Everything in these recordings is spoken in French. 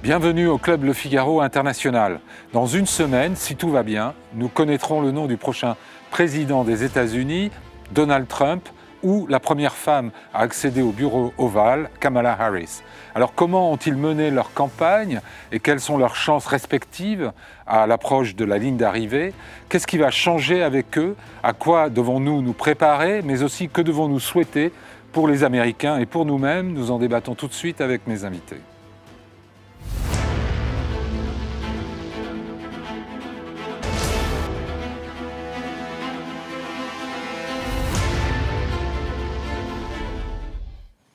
Bienvenue au Club Le Figaro International. Dans une semaine, si tout va bien, nous connaîtrons le nom du prochain président des États-Unis, Donald Trump, ou la première femme à accéder au bureau ovale, Kamala Harris. Alors comment ont-ils mené leur campagne et quelles sont leurs chances respectives à l'approche de la ligne d'arrivée? Qu'est-ce qui va changer avec eux? À quoi devons-nous nous préparer? Mais aussi que devons-nous souhaiter pour les Américains et pour nous-mêmes? Nous en débattons tout de suite avec mes invités.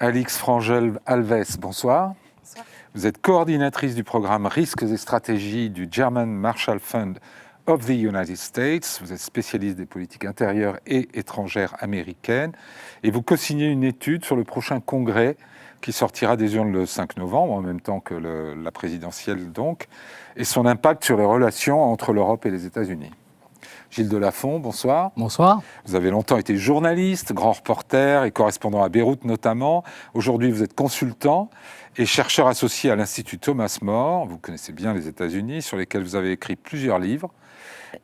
Alix Frangel-Alves, bonsoir. Bonsoir. Vous êtes coordinatrice du programme Risques et stratégies du German Marshall Fund of the United States. Vous êtes spécialiste des politiques intérieures et étrangères américaines. Et vous co-signez une étude sur le prochain congrès qui sortira des urnes le 5 novembre, en même temps que la présidentielle donc, et son impact sur les relations entre l'Europe et les États-Unis. Gilles Delafont, bonsoir. Bonsoir. Vous avez longtemps été journaliste, grand reporter et correspondant à Beyrouth notamment. Aujourd'hui, vous êtes consultant et chercheur associé à l'Institut Thomas More. Vous connaissez bien les États-Unis, sur lesquels vous avez écrit plusieurs livres.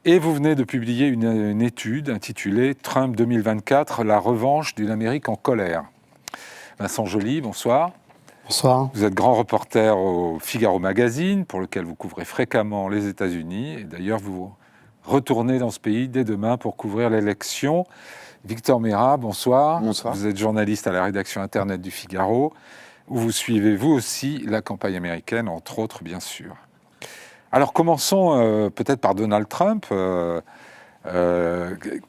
Et vous venez de publier une étude intitulée « Trump 2024, la revanche d'une Amérique en colère ». Vincent Joly, bonsoir. Bonsoir. Vous êtes grand reporter au Figaro Magazine, pour lequel vous couvrez fréquemment les États-Unis. Et d'ailleurs, vous retournez dans ce pays dès demain pour couvrir l'élection. Victor Meira, bonsoir. Bonsoir. Vous êtes journaliste à la rédaction Internet du Figaro, où vous suivez vous aussi la campagne américaine, entre autres, bien sûr. Alors commençons peut-être par Donald Trump,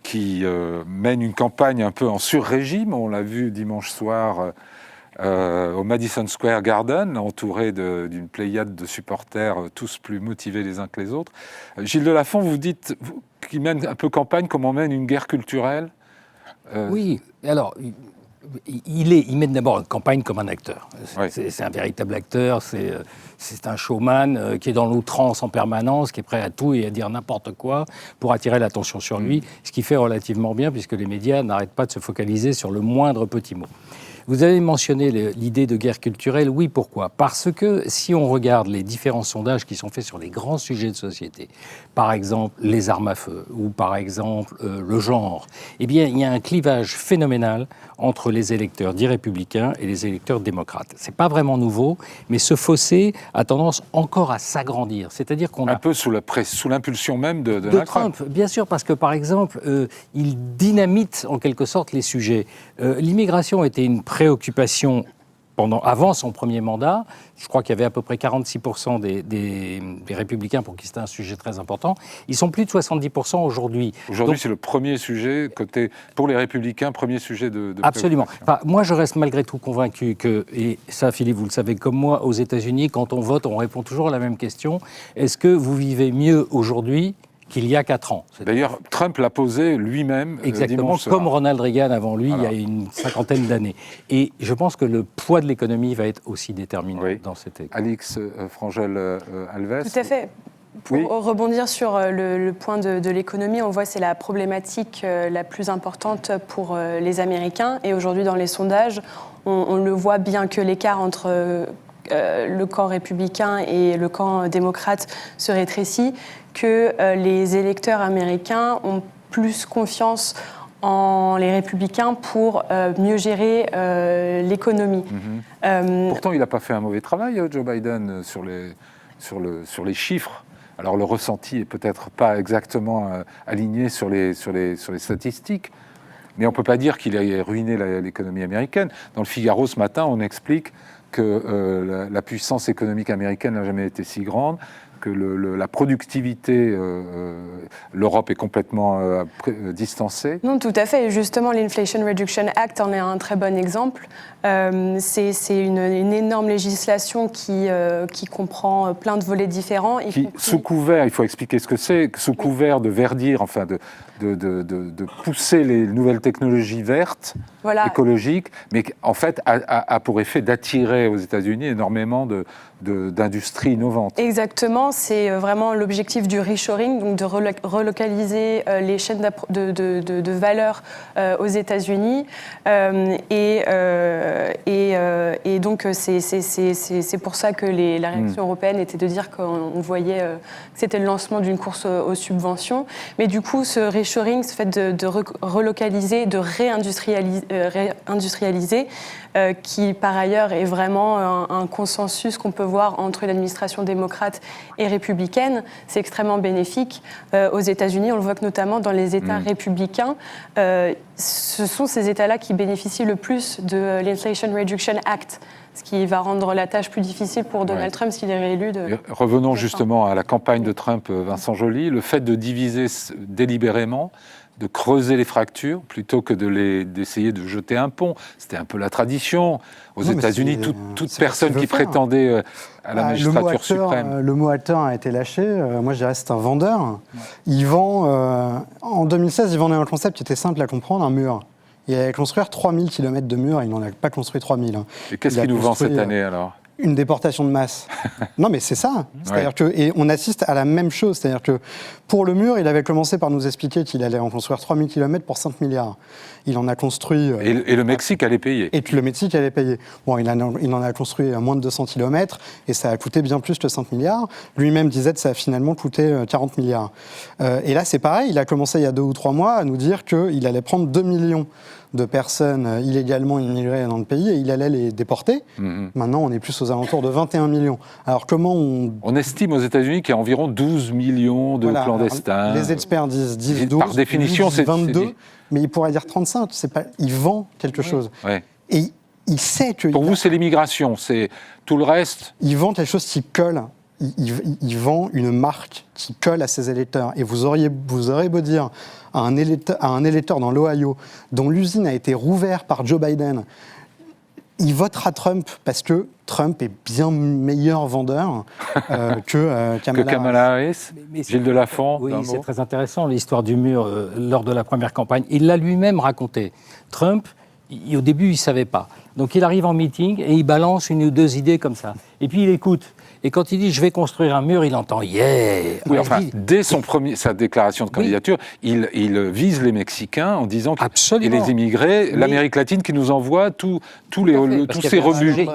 qui mène une campagne un peu en sur-régime. On l'a vu dimanche soir au Madison Square Garden, entouré d'une pléiade de supporters, tous plus motivés les uns que les autres. Gilles Delafont, vous dites qu'il mène un peu campagne comme on mène une guerre culturelle. Oui, alors, il mène d'abord une campagne comme un acteur. Ouais. C'est un véritable acteur, c'est un showman qui est dans l'outrance en permanence, qui est prêt à tout et à dire n'importe quoi pour attirer l'attention sur lui, ce qui fait relativement bien puisque les médias n'arrêtent pas de se focaliser sur le moindre petit mot. Vous avez mentionné l'idée de guerre culturelle. Oui, pourquoi? Parce que si on regarde les différents sondages qui sont faits sur les grands sujets de société, par exemple les armes à feu ou par exemple le genre, eh bien, il y a un clivage phénoménal entre les électeurs dits républicains et les électeurs démocrates. C'est pas vraiment nouveau, mais ce fossé a tendance encore à s'agrandir. C'est-à-dire qu'on a... Un peu sous l'impulsion même de Trump. Bien sûr, parce que par exemple, il dynamite en quelque sorte les sujets. L'immigration était une préoccupation avant son premier mandat. Je crois qu'il y avait à peu près 46% des républicains pour qui c'était un sujet très important. Ils sont plus de 70% aujourd'hui. Aujourd'hui, c'est le premier sujet, pour les républicains, premier sujet de absolument. préoccupation. Moi, je reste malgré tout convaincu que, et ça, Philippe, vous le savez comme moi, aux États-Unis, quand on vote, on répond toujours à la même question. Est-ce que vous vivez mieux aujourd'hui qu'il y a 4 ans? D'ailleurs, Trump l'a posé lui-même. Exactement, comme Ronald Reagan avant lui, voilà. Il y a une 50aine d'années. Et je pense que le poids de l'économie va être aussi déterminant dans cette école. Alix Frangel-Alves. Tout à fait. Pour rebondir sur le point de l'économie, on voit que c'est la problématique la plus importante pour les Américains. Et aujourd'hui, dans les sondages, on le voit, bien que l'écart entre le camp républicain et le camp démocrate se rétrécit, que les électeurs américains ont plus confiance en les républicains pour mieux gérer l'économie. Pourtant, il n'a pas fait un mauvais travail, Joe Biden, sur les chiffres. Alors, le ressenti est peut-être pas exactement aligné sur les statistiques, mais on ne peut pas dire qu'il a ruiné l'économie américaine. Dans le Figaro, ce matin, on explique que la puissance économique américaine n'a jamais été si grande, que la productivité, l'Europe est complètement distancée. Non, tout à fait. Justement, l'Inflation Reduction Act en est un très bon exemple. C'est une énorme législation qui comprend plein de volets différents. Sous couvert, il faut expliquer ce que c'est, sous couvert de verdir, enfin de pousser les nouvelles technologies vertes, écologiques, mais en fait a pour effet d'attirer aux États-Unis énormément d'industries innovantes. Exactement. important, c'est vraiment l'objectif du reshoring, donc de relocaliser les chaînes de valeur aux États-Unis. Et donc, c'est pour ça que la réaction européenne était de dire qu'on voyait que c'était le lancement d'une course aux subventions. Mais du coup, ce reshoring, ce fait de relocaliser, de réindustrialiser, qui par ailleurs est vraiment un consensus qu'on peut voir entre l'administration démocrate et républicaine, c'est extrêmement bénéfique. Aux États-Unis, on le voit que notamment dans les États républicains, ce sont ces États-là qui bénéficient le plus de l'Inflation Reduction Act, ce qui va rendre la tâche plus difficile pour Donald Trump s'il est réélu. Revenons justement à la campagne de Trump, Vincent Joly. Le fait de diviser délibérément, de creuser les fractures plutôt que d'essayer de jeter un pont. C'était un peu la tradition. Aux États-Unis, toute personne qui prétendait à la magistrature suprême. Le mot acteur a été lâché. Moi, je dirais que c'est un vendeur. Il vend... en 2016, il vendait un concept qui était simple à comprendre, un mur. Il allait construire 3000 km de murs, il n'en a pas construit 3000. Et qu'est-ce qu'il nous vend cette année alors ? Une déportation de masse. Non, mais c'est ça. C'est-à-dire et on assiste à la même chose. C'est-à-dire que pour le mur, il avait commencé par nous expliquer qu'il allait en construire 3000 km pour 5 milliards. Il en a construit... Et le Mexique allait payer. Et le Mexique allait payer. Bon, il en a construit à moins de 200 km et ça a coûté bien plus que 5 milliards. Lui-même disait que ça a finalement coûté 40 milliards. Et là, c'est pareil. Il a commencé il y a 2 ou 3 mois à nous dire qu'il allait prendre 2 millions de personnes illégalement immigrées dans le pays et il allait les déporter. Maintenant, on est plus aux alentours de 21 millions. Alors, comment on estime aux États-Unis qu'il y a environ 12 millions de clandestins. Les experts disent 12, par définition, 12, 22, mais il pourrait dire 35. Il vend quelque chose. Ouais. Et il sait que... Pour vous, c'est l'immigration, c'est tout le reste. Il vend quelque chose qui colle. Il vend une marque qui colle à ses électeurs. Et vous aurez beau dire à un électeur dans l'Ohio, dont l'usine a été rouverte par Joe Biden, il votera Trump parce que Trump est bien meilleur vendeur que Kamala Harris. Gilles Delafont. Oui, c'est très intéressant l'histoire du mur lors de la première campagne. Il l'a lui-même raconté. Trump, au début, il ne savait pas. Donc il arrive en meeting et il balance 1 ou 2 idées comme ça. Et puis il écoute. Et quand il dit « je vais construire un mur », il entend « yeah ». Oui, enfin, dès sa déclaration de candidature, il vise les Mexicains en disant et les immigrés, l'Amérique latine qui nous envoie tous ces rebuts.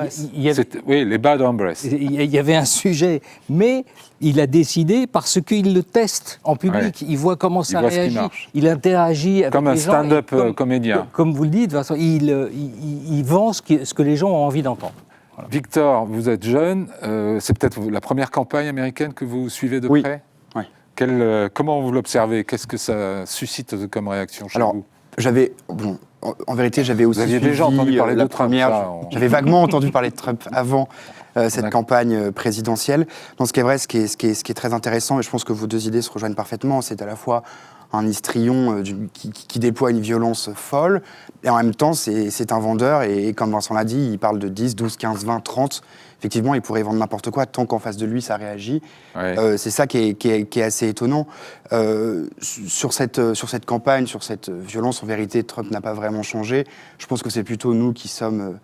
Les bad hombres. Il y avait un sujet, mais il a décidé parce qu'il le teste en public. Ouais. Il voit comment ça réagit. Il interagit avec comme les gens. Comme un stand-up comédien. Comme vous le dites, Vincent, il vend ce que les gens ont envie d'entendre. Voilà. Victor, vous êtes jeune, c'est peut-être la première campagne américaine que vous suivez de près ? Oui. Comment vous l'observez ? Qu'est-ce que ça suscite comme réaction chez vous ? En vérité, j'avais aussi suivi déjà entendu parler de Trump. J'avais vaguement entendu parler de Trump avant cette campagne présidentielle. Donc, ce qui est vrai, ce qui est très intéressant, et je pense que vos 2 idées se rejoignent parfaitement, c'est à la fois un histrion qui déploie une violence folle, et en même temps, c'est un vendeur, et comme Vincent l'a dit, il parle de 10, 12, 15, 20, 30. Effectivement, il pourrait vendre n'importe quoi, tant qu'en face de lui, ça réagit. Ouais. C'est ça qui est assez étonnant. Sur cette campagne, sur cette violence, en vérité, Trump n'a pas vraiment changé. Je pense que c'est plutôt nous qui sommes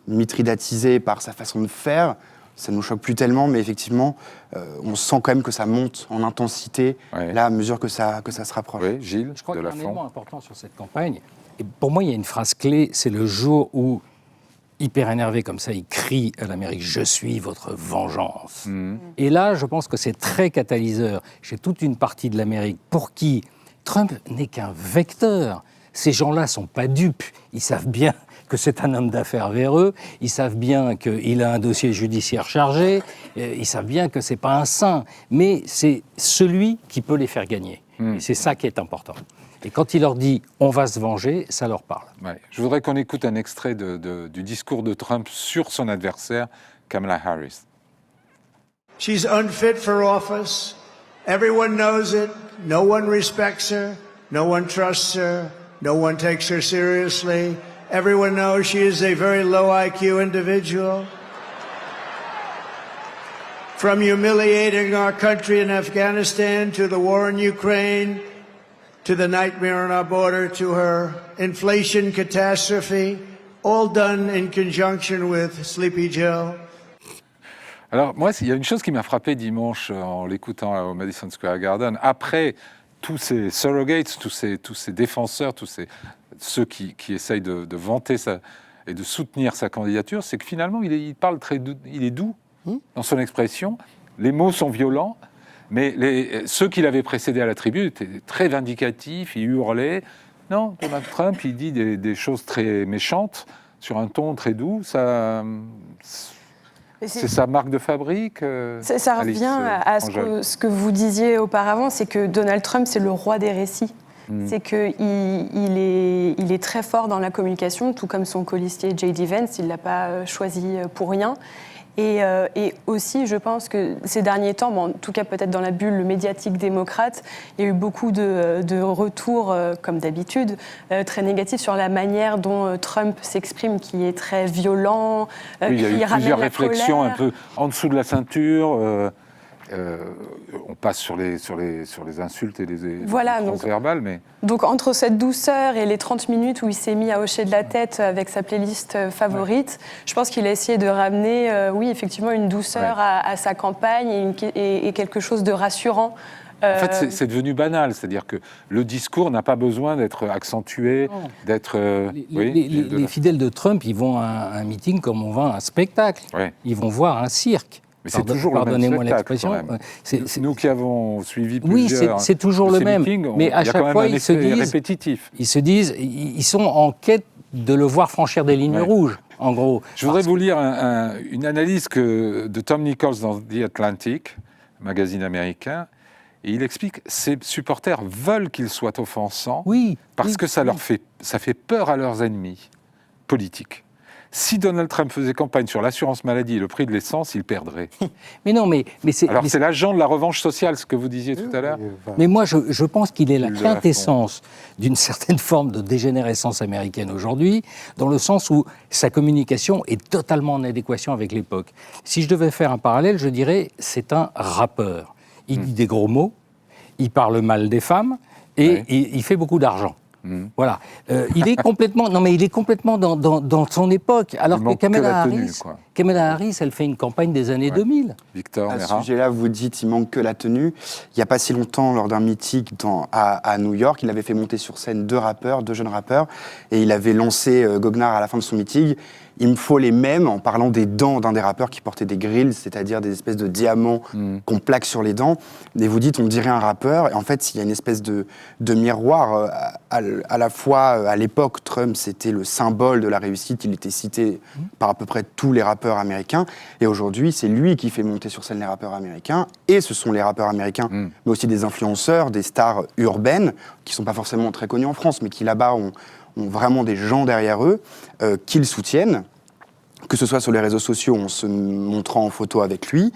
mitridatisés par sa façon de faire. Ça ne nous choque plus tellement, mais effectivement, on sent quand même que ça monte en intensité, là, à mesure que ça se rapproche. Oui, Gilles, je crois qu'il y a un élément important sur cette campagne. Et pour moi, il y a une phrase clé, c'est le jour où, hyper énervé comme ça, il crie à l'Amérique « Je suis votre vengeance ». Et là, je pense que c'est très catalyseur chez toute une partie de l'Amérique pour qui Trump n'est qu'un vecteur. Ces gens-là ne sont pas dupes. Ils savent bien que c'est un homme d'affaires véreux, ils savent bien qu'il a un dossier judiciaire chargé, ils savent bien que ce n'est pas un saint, mais c'est celui qui peut les faire gagner. Et c'est ça qui est important. Et quand il leur dit « on va se venger », ça leur parle. Ouais. Je voudrais qu'on écoute un extrait du discours de Trump sur son adversaire, Kamala Harris. She's unfit for office. Everyone knows it. No one respects her. No one trusts her. No one takes her seriously. Everyone knows she is a very low IQ individual. From humiliating our country in Afghanistan to the war in Ukraine, to the nightmare on our border, to her inflation catastrophe, all done in conjunction with Sleepy Joe. Alors moi, il y a une chose qui m'a frappé dimanche en l'écoutant au Madison Square Garden, après tous ces surrogates, tous ces défenseurs, ceux qui essayent de vanter et de soutenir sa candidature, c'est que finalement, il parle il est doux dans son expression, les mots sont violents, mais ceux qui l'avaient précédé à la tribune étaient très vindicatifs, ils hurlaient. Non, Donald Trump, il dit des choses très méchantes sur un ton très doux. C'est sa marque de fabrique. Ça revient à ce que vous disiez auparavant, c'est que Donald Trump, c'est le roi des récits. C'est qu'il est très fort dans la communication, tout comme son colistier J.D. Vance, il ne l'a pas choisi pour rien. Et aussi, je pense que ces derniers temps, en tout cas peut-être dans la bulle médiatique démocrate, il y a eu beaucoup de retours, comme d'habitude, très négatifs sur la manière dont Trump s'exprime, qui est très violent, oui, il y a eu plusieurs réflexions colère. Un peu en dessous de la ceinture. On passe sur les insultes et les violences verbales. Mais... Donc entre cette douceur et les 30 minutes où il s'est mis à hocher de la tête avec sa playlist favorite, je pense qu'il a essayé de ramener, oui, effectivement, une douceur à sa campagne et quelque chose de rassurant. En fait, c'est devenu banal, c'est-à-dire que le discours n'a pas besoin d'être accentué, d'être... les fidèles de Trump, ils vont à un meeting comme on va à un spectacle. Ouais. Ils vont voir un cirque. Mais c'est toujours le même spectacle, quand même. Nous qui avons suivi plusieurs c'est toujours le même. Meetings, mais à chaque fois, ils se disent, ils sont en quête de le voir franchir des lignes rouges, en gros. Je voudrais vous lire une analyse de Tom Nichols dans The Atlantic, magazine américain, et il explique que ses supporters veulent qu'il soit offensant parce que ça fait peur à leurs ennemis politiques. Si Donald Trump faisait campagne sur l'assurance maladie et le prix de l'essence, il perdrait. C'est l'agent de la revanche sociale, ce que vous disiez tout à l'heure. Mais moi, je pense qu'il est la quintessence d'une certaine forme de dégénérescence américaine aujourd'hui, dans le sens où sa communication est totalement en adéquation avec l'époque. Si je devais faire un parallèle, je dirais c'est un rappeur. Il dit des gros mots, il parle mal des femmes et il fait beaucoup d'argent. Voilà. Il est complètement, dans son époque. Alors que Kamala Harris, elle fait une campagne des années 2000. Victor, à ce sujet-là, vous dites il manque que la tenue. Il n'y a pas si longtemps, lors d'un meeting à New York, il avait fait monter sur scène deux jeunes rappeurs, et il avait lancé goguenard à la fin de son meeting. Il me faut les mêmes, en parlant des dents d'un des rappeurs qui portait des grilles, c'est-à-dire des espèces de diamants qu'on plaque sur les dents. Et vous dites, on dirait un rappeur. Et en fait, il y a une espèce de miroir. À la fois, à l'époque, Trump, c'était le symbole de la réussite. Il était cité par à peu près tous les rappeurs américains. Et aujourd'hui, c'est lui qui fait monter sur scène les rappeurs américains. Et ce sont les rappeurs américains, mais aussi des influenceurs, des stars urbaines, qui ne sont pas forcément très connus en France, mais qui là-bas ont vraiment des gens derrière eux qui le soutiennent, que ce soit sur les réseaux sociaux en se montrant en photo avec lui,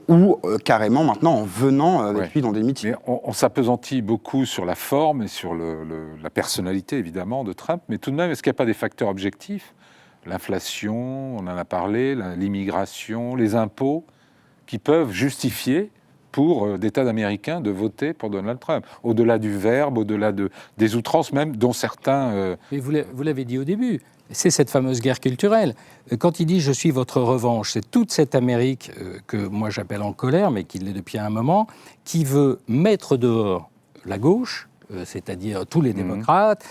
ou carrément maintenant en venant avec lui dans des meetings. Mais on s'appesantit beaucoup sur la forme et sur la personnalité, évidemment, de Trump, mais tout de même, est-ce qu'il n'y a pas des facteurs objectifs ? L'inflation, on en a parlé, l'immigration, les impôts, qui peuvent justifier pour des tas d'Américains de voter pour Donald Trump, au-delà du verbe, au-delà des outrances même, dont certains... Mais vous l'avez dit au début, c'est cette fameuse guerre culturelle. Quand il dit « je suis votre revanche », c'est toute cette Amérique que moi j'appelle en colère, mais qui l'est depuis un moment, qui veut mettre dehors la gauche, c'est-à-dire tous les démocrates,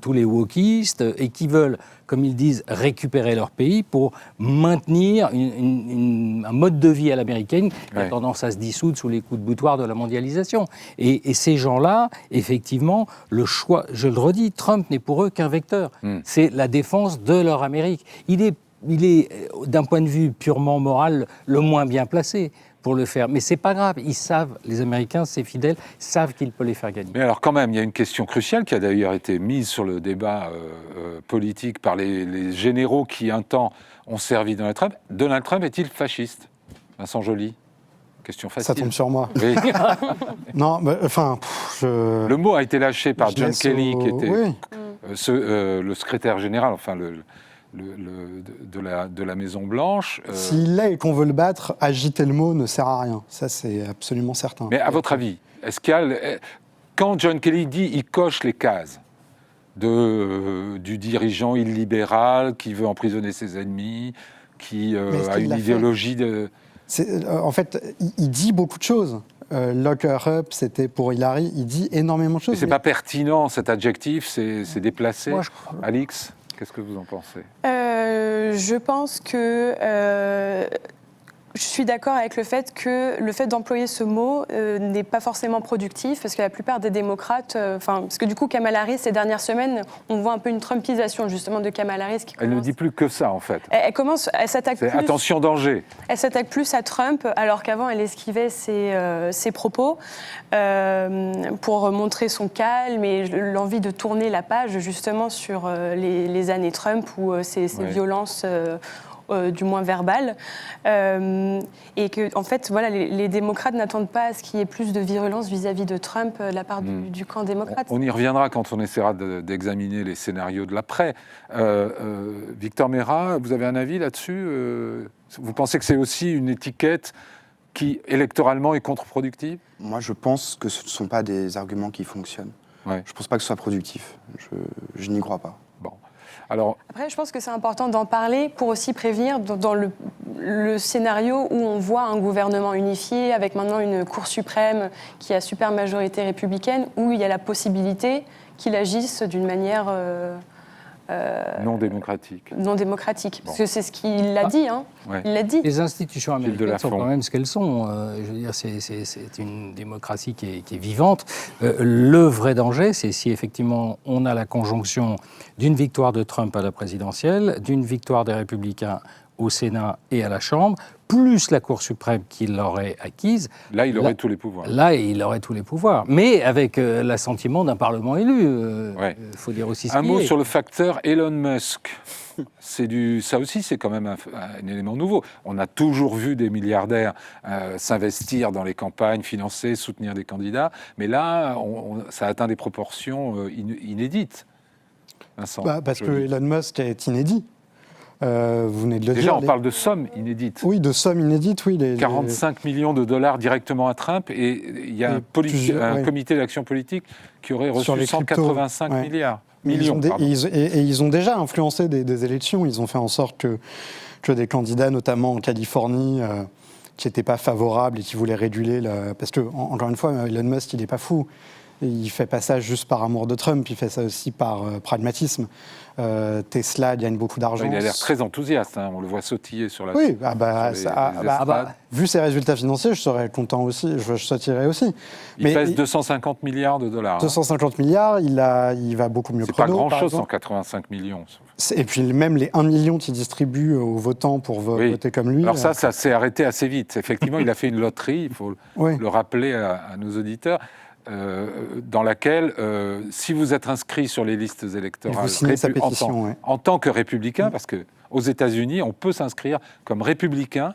tous les wokistes, et qui veulent, comme ils disent, récupérer leur pays pour maintenir un mode de vie à l'américaine qui a tendance à se dissoudre sous les coups de boutoir de la mondialisation. Et ces gens-là, effectivement, le choix, je le redis, Trump n'est pour eux qu'un vecteur. C'est la défense de leur Amérique. Il est, d'un point de vue purement moral, le moins bien placé pour le faire. Mais c'est pas grave, ils savent, les Américains, ces fidèles, savent qu'il peut les faire gagner. Mais alors quand même, il y a une question cruciale qui a d'ailleurs été mise sur le débat politique par les généraux qui, un temps, ont servi Donald Trump. Donald Trump est-il fasciste ? Vincent Joly ? Question facile. Ça tombe sur moi. Oui. Non, Le mot a été lâché par John Kelly, qui était le secrétaire général, enfin de la Maison-Blanche. S'il l'est et qu'on veut le battre, agiter le mot ne sert à rien. Ça, c'est absolument certain. Mais à votre avis, est-ce qu'il y a... Quand John Kelly dit, il coche les cases du dirigeant illibéral qui veut emprisonner ses ennemis, qui a une idéologie de... En fait, il dit beaucoup de choses. Lock her up, c'était pour Hillary. Il dit énormément de choses. Mais c'est pas pertinent, cet adjectif, c'est déplacé. Moi, Alix, qu'est-ce que vous en pensez? Je pense que je suis d'accord avec le fait d'employer ce mot n'est pas forcément productif, parce que la plupart des démocrates, parce que du coup, Kamala Harris, ces dernières semaines, on voit un peu une trumpisation justement de Kamala Harris. Elle ne dit plus que ça, en fait. Elle s'attaque plus. Attention, danger. Elle s'attaque plus à Trump, alors qu'avant, elle esquivait ses propos pour montrer son calme et l'envie de tourner la page justement sur les années Trump ou ces violences. Du moins verbales, et que en fait, voilà, les démocrates n'attendent pas à ce qu'il y ait plus de virulence vis-à-vis de Trump de la part du camp démocrate. On y reviendra quand on essaiera d'examiner les scénarios de l'après. Victor Meira, vous avez un avis là-dessus? Vous pensez que c'est aussi une étiquette qui, électoralement, est contre-productive? Moi, je pense que ce ne sont pas des arguments qui fonctionnent. Ouais. Je ne pense pas que ce soit productif. Je n'y crois pas. Bon. Alors, après, je pense que c'est important d'en parler pour aussi prévenir dans le scénario où on voit un gouvernement unifié avec maintenant une Cour suprême qui a super majorité républicaine, où il y a la possibilité qu'il agisse d'une manière non démocratique. Non démocratique, Bon. parce que c'est ce qu'il a dit. Hein. Ouais. Il l'a dit. Les institutions américaines sont Lafont. quand même ce qu'elles sont. Je veux dire, c'est une démocratie qui est vivante. Le vrai danger, c'est si effectivement on a la conjonction d'une victoire de Trump à la présidentielle, d'une victoire des Républicains au Sénat et à la Chambre, plus la Cour suprême qui l'aurait acquise. Là, il aurait tous les pouvoirs. Là, il aurait tous les pouvoirs. Mais avec l'assentiment d'un Parlement élu. Il faut dire aussi ce Un qui mot est. sur le facteur Elon Musk. Ça aussi, c'est quand même un élément nouveau. On a toujours vu des milliardaires s'investir dans les campagnes, financer, soutenir des candidats. Mais là, ça a atteint des proportions inédites. Vincent, parce que Elon Musk est inédit. Vous venez de le dire. Déjà, on parle de sommes inédites. Oui, de sommes inédites, oui. 45 millions de dollars directement à Trump, et il y a un comité d'action politique qui aurait reçu 185 milliards. Millions, ils ont déjà influencé des élections. Ils ont fait en sorte que des candidats, notamment en Californie, qui n'étaient pas favorables et qui voulaient réguler... Parce que, encore une fois, Elon Musk, il n'est pas fou. Il ne fait pas ça juste par amour de Trump, il fait ça aussi par pragmatisme. Tesla gagne beaucoup d'argent. Il a l'air très enthousiaste, hein. On le voit sautiller sur la... Oui, vu ses résultats financiers, je serais content aussi, je sautirais aussi. Il pèse 250 milliards de dollars. 250 milliards, il va beaucoup mieux que Renault. C'est pas grand-chose, 185 millions. Et puis même les 1 million qu'il distribue aux votants pour voter comme lui. Alors ça s'est arrêté assez vite. Effectivement, il a fait une loterie, il faut le rappeler à nos auditeurs. Dans laquelle, si vous êtes inscrit sur les listes électorales vous signez sa pétition, en tant que républicain, parce qu'aux États-Unis, on peut s'inscrire comme républicain,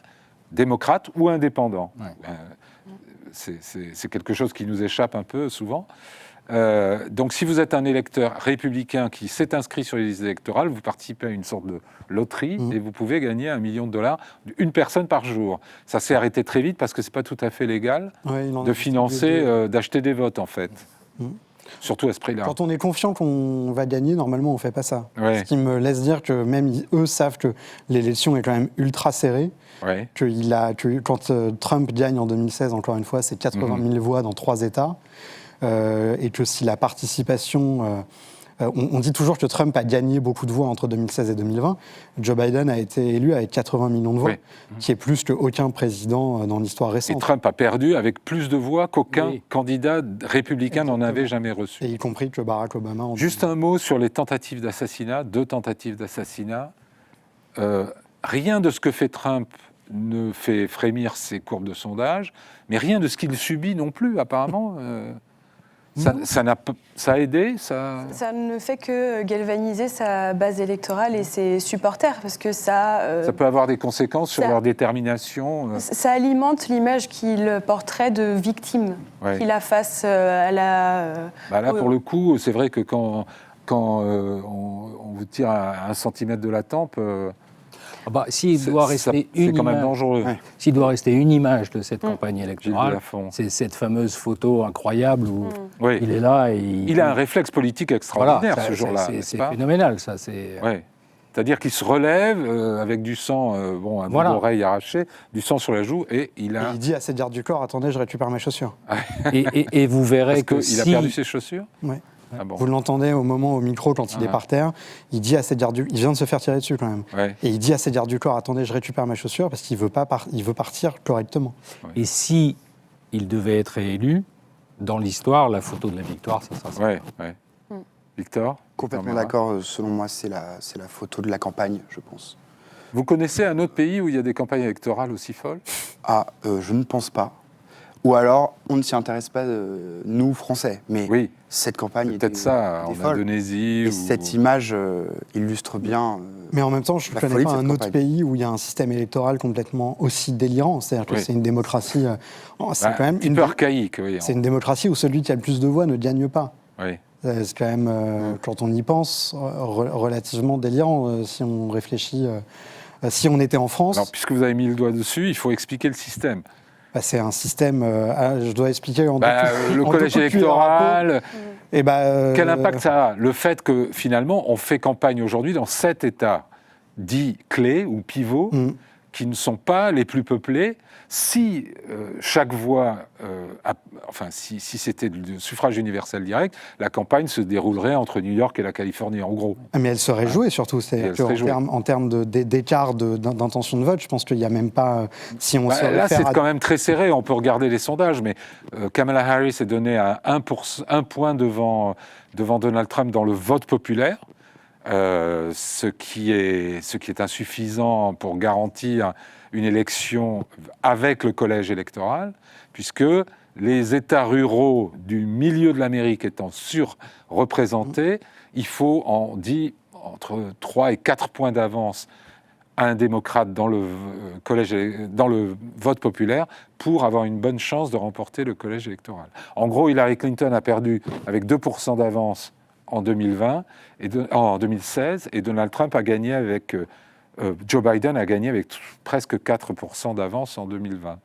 démocrate ou indépendant. C'est quelque chose qui nous échappe un peu souvent. Donc si vous êtes un électeur républicain qui s'est inscrit sur les listes électorales, vous participez à une sorte de loterie et vous pouvez gagner $1 million, une personne par jour. Ça s'est arrêté très vite parce que c'est pas tout à fait légal de financer, d'acheter des votes en fait. Surtout à ce prix-là. Quand on est confiant qu'on va gagner, normalement on fait pas ça. Ouais. Ce qui me laisse dire que même eux savent que l'élection est quand même ultra serrée. Ouais. Quand Trump gagne en 2016, encore une fois, c'est 80 000 voix dans 3 États. Et que si la participation... on dit toujours que Trump a gagné beaucoup de voix entre 2016 et 2020. Joe Biden a été élu avec 80 millions de voix, qui est plus qu'aucun président dans l'histoire récente. Et Trump a perdu avec plus de voix qu'aucun candidat républicain n'en avait jamais reçu. Et y compris que Barack Obama. Juste un mot sur les tentatives d'assassinat, 2 tentatives d'assassinat. Rien de ce que fait Trump ne fait frémir ses courbes de sondage, mais rien de ce qu'il subit non plus, apparemment. Ça a aidé Ça ne fait que galvaniser sa base électorale et ses supporters, parce que ça peut avoir des conséquences sur leur détermination. Ça alimente l'image qu'il porterait de victime qu'il a face à la... Là, pour le coup, c'est vrai que quand on vous tire à 1 centimètre de la tempe... S'il doit rester c'est quand même dangereux. S'il doit rester une image de cette campagne électorale, c'est cette fameuse photo incroyable où il est là et il a un réflexe politique extraordinaire ce jour-là. C'est phénoménal, ça. C'est-à-dire qu'il se relève avec du sang, un bout d'oreille arraché, du sang sur la joue, et il a... Et il dit à ses gardes du corps, attendez, je récupère mes chaussures. Et vous verrez Parce qu'il a perdu ses chaussures. Oui. Ah bon. Vous l'entendez au micro quand il est par terre, il dit à ses gardes du corps, il vient de se faire tirer dessus quand même, et il dit à ses gardes du corps, attendez, je récupère mes chaussures, parce qu'il veut partir correctement. Et si il devait être élu, dans l'histoire, la photo de la victoire, ça sera ça. Ouais. Victor ? Complètement d'accord. Selon moi, c'est la photo de la campagne, je pense. Vous connaissez un autre pays où il y a des campagnes électorales aussi folles ? Je ne pense pas. Ou alors, on ne s'y intéresse pas, nous, Français. Mais cette campagne peut-être ça, en folle. Indonésie. Et cette image illustre bien. Mais en même temps, je ne connais pas un autre pays où il y a un système électoral complètement aussi délirant. C'est-à-dire que c'est une démocratie. C'est quand même un peu archaïque. Oui, c'est une démocratie où celui qui a le plus de voix ne gagne pas. Oui. C'est quand même, quand on y pense, relativement délirant si on réfléchit. Si on était en France. Alors, puisque vous avez mis le doigt dessus, il faut expliquer le système. C'est un système, je dois expliquer le collège électoral, quel impact ça a ? Le fait que finalement on fait campagne aujourd'hui dans 7 États dits clés ou pivots qui ne sont pas les plus peuplés. Si chaque voix, si c'était le suffrage universel direct, la campagne se déroulerait entre New York et la Californie, en gros. Mais elle serait jouée surtout. En termes d'écart d'intention de vote, je pense qu'il n'y a même pas... Si on là, c'est quand même très serré. On peut regarder les sondages, mais Kamala Harris est donnée à 1 point devant Donald Trump dans le vote populaire. Ce qui est insuffisant pour garantir une élection avec le collège électoral, puisque les États ruraux du milieu de l'Amérique étant surreprésentés, il faut, on dit, entre 3 et 4 points d'avance à un démocrate dans le vote populaire pour avoir une bonne chance de remporter le collège électoral. En gros, Hillary Clinton a perdu avec 2% d'avance en 2016, et Donald Trump a gagné avec... Joe Biden a gagné avec presque 4% d'avance en 2020.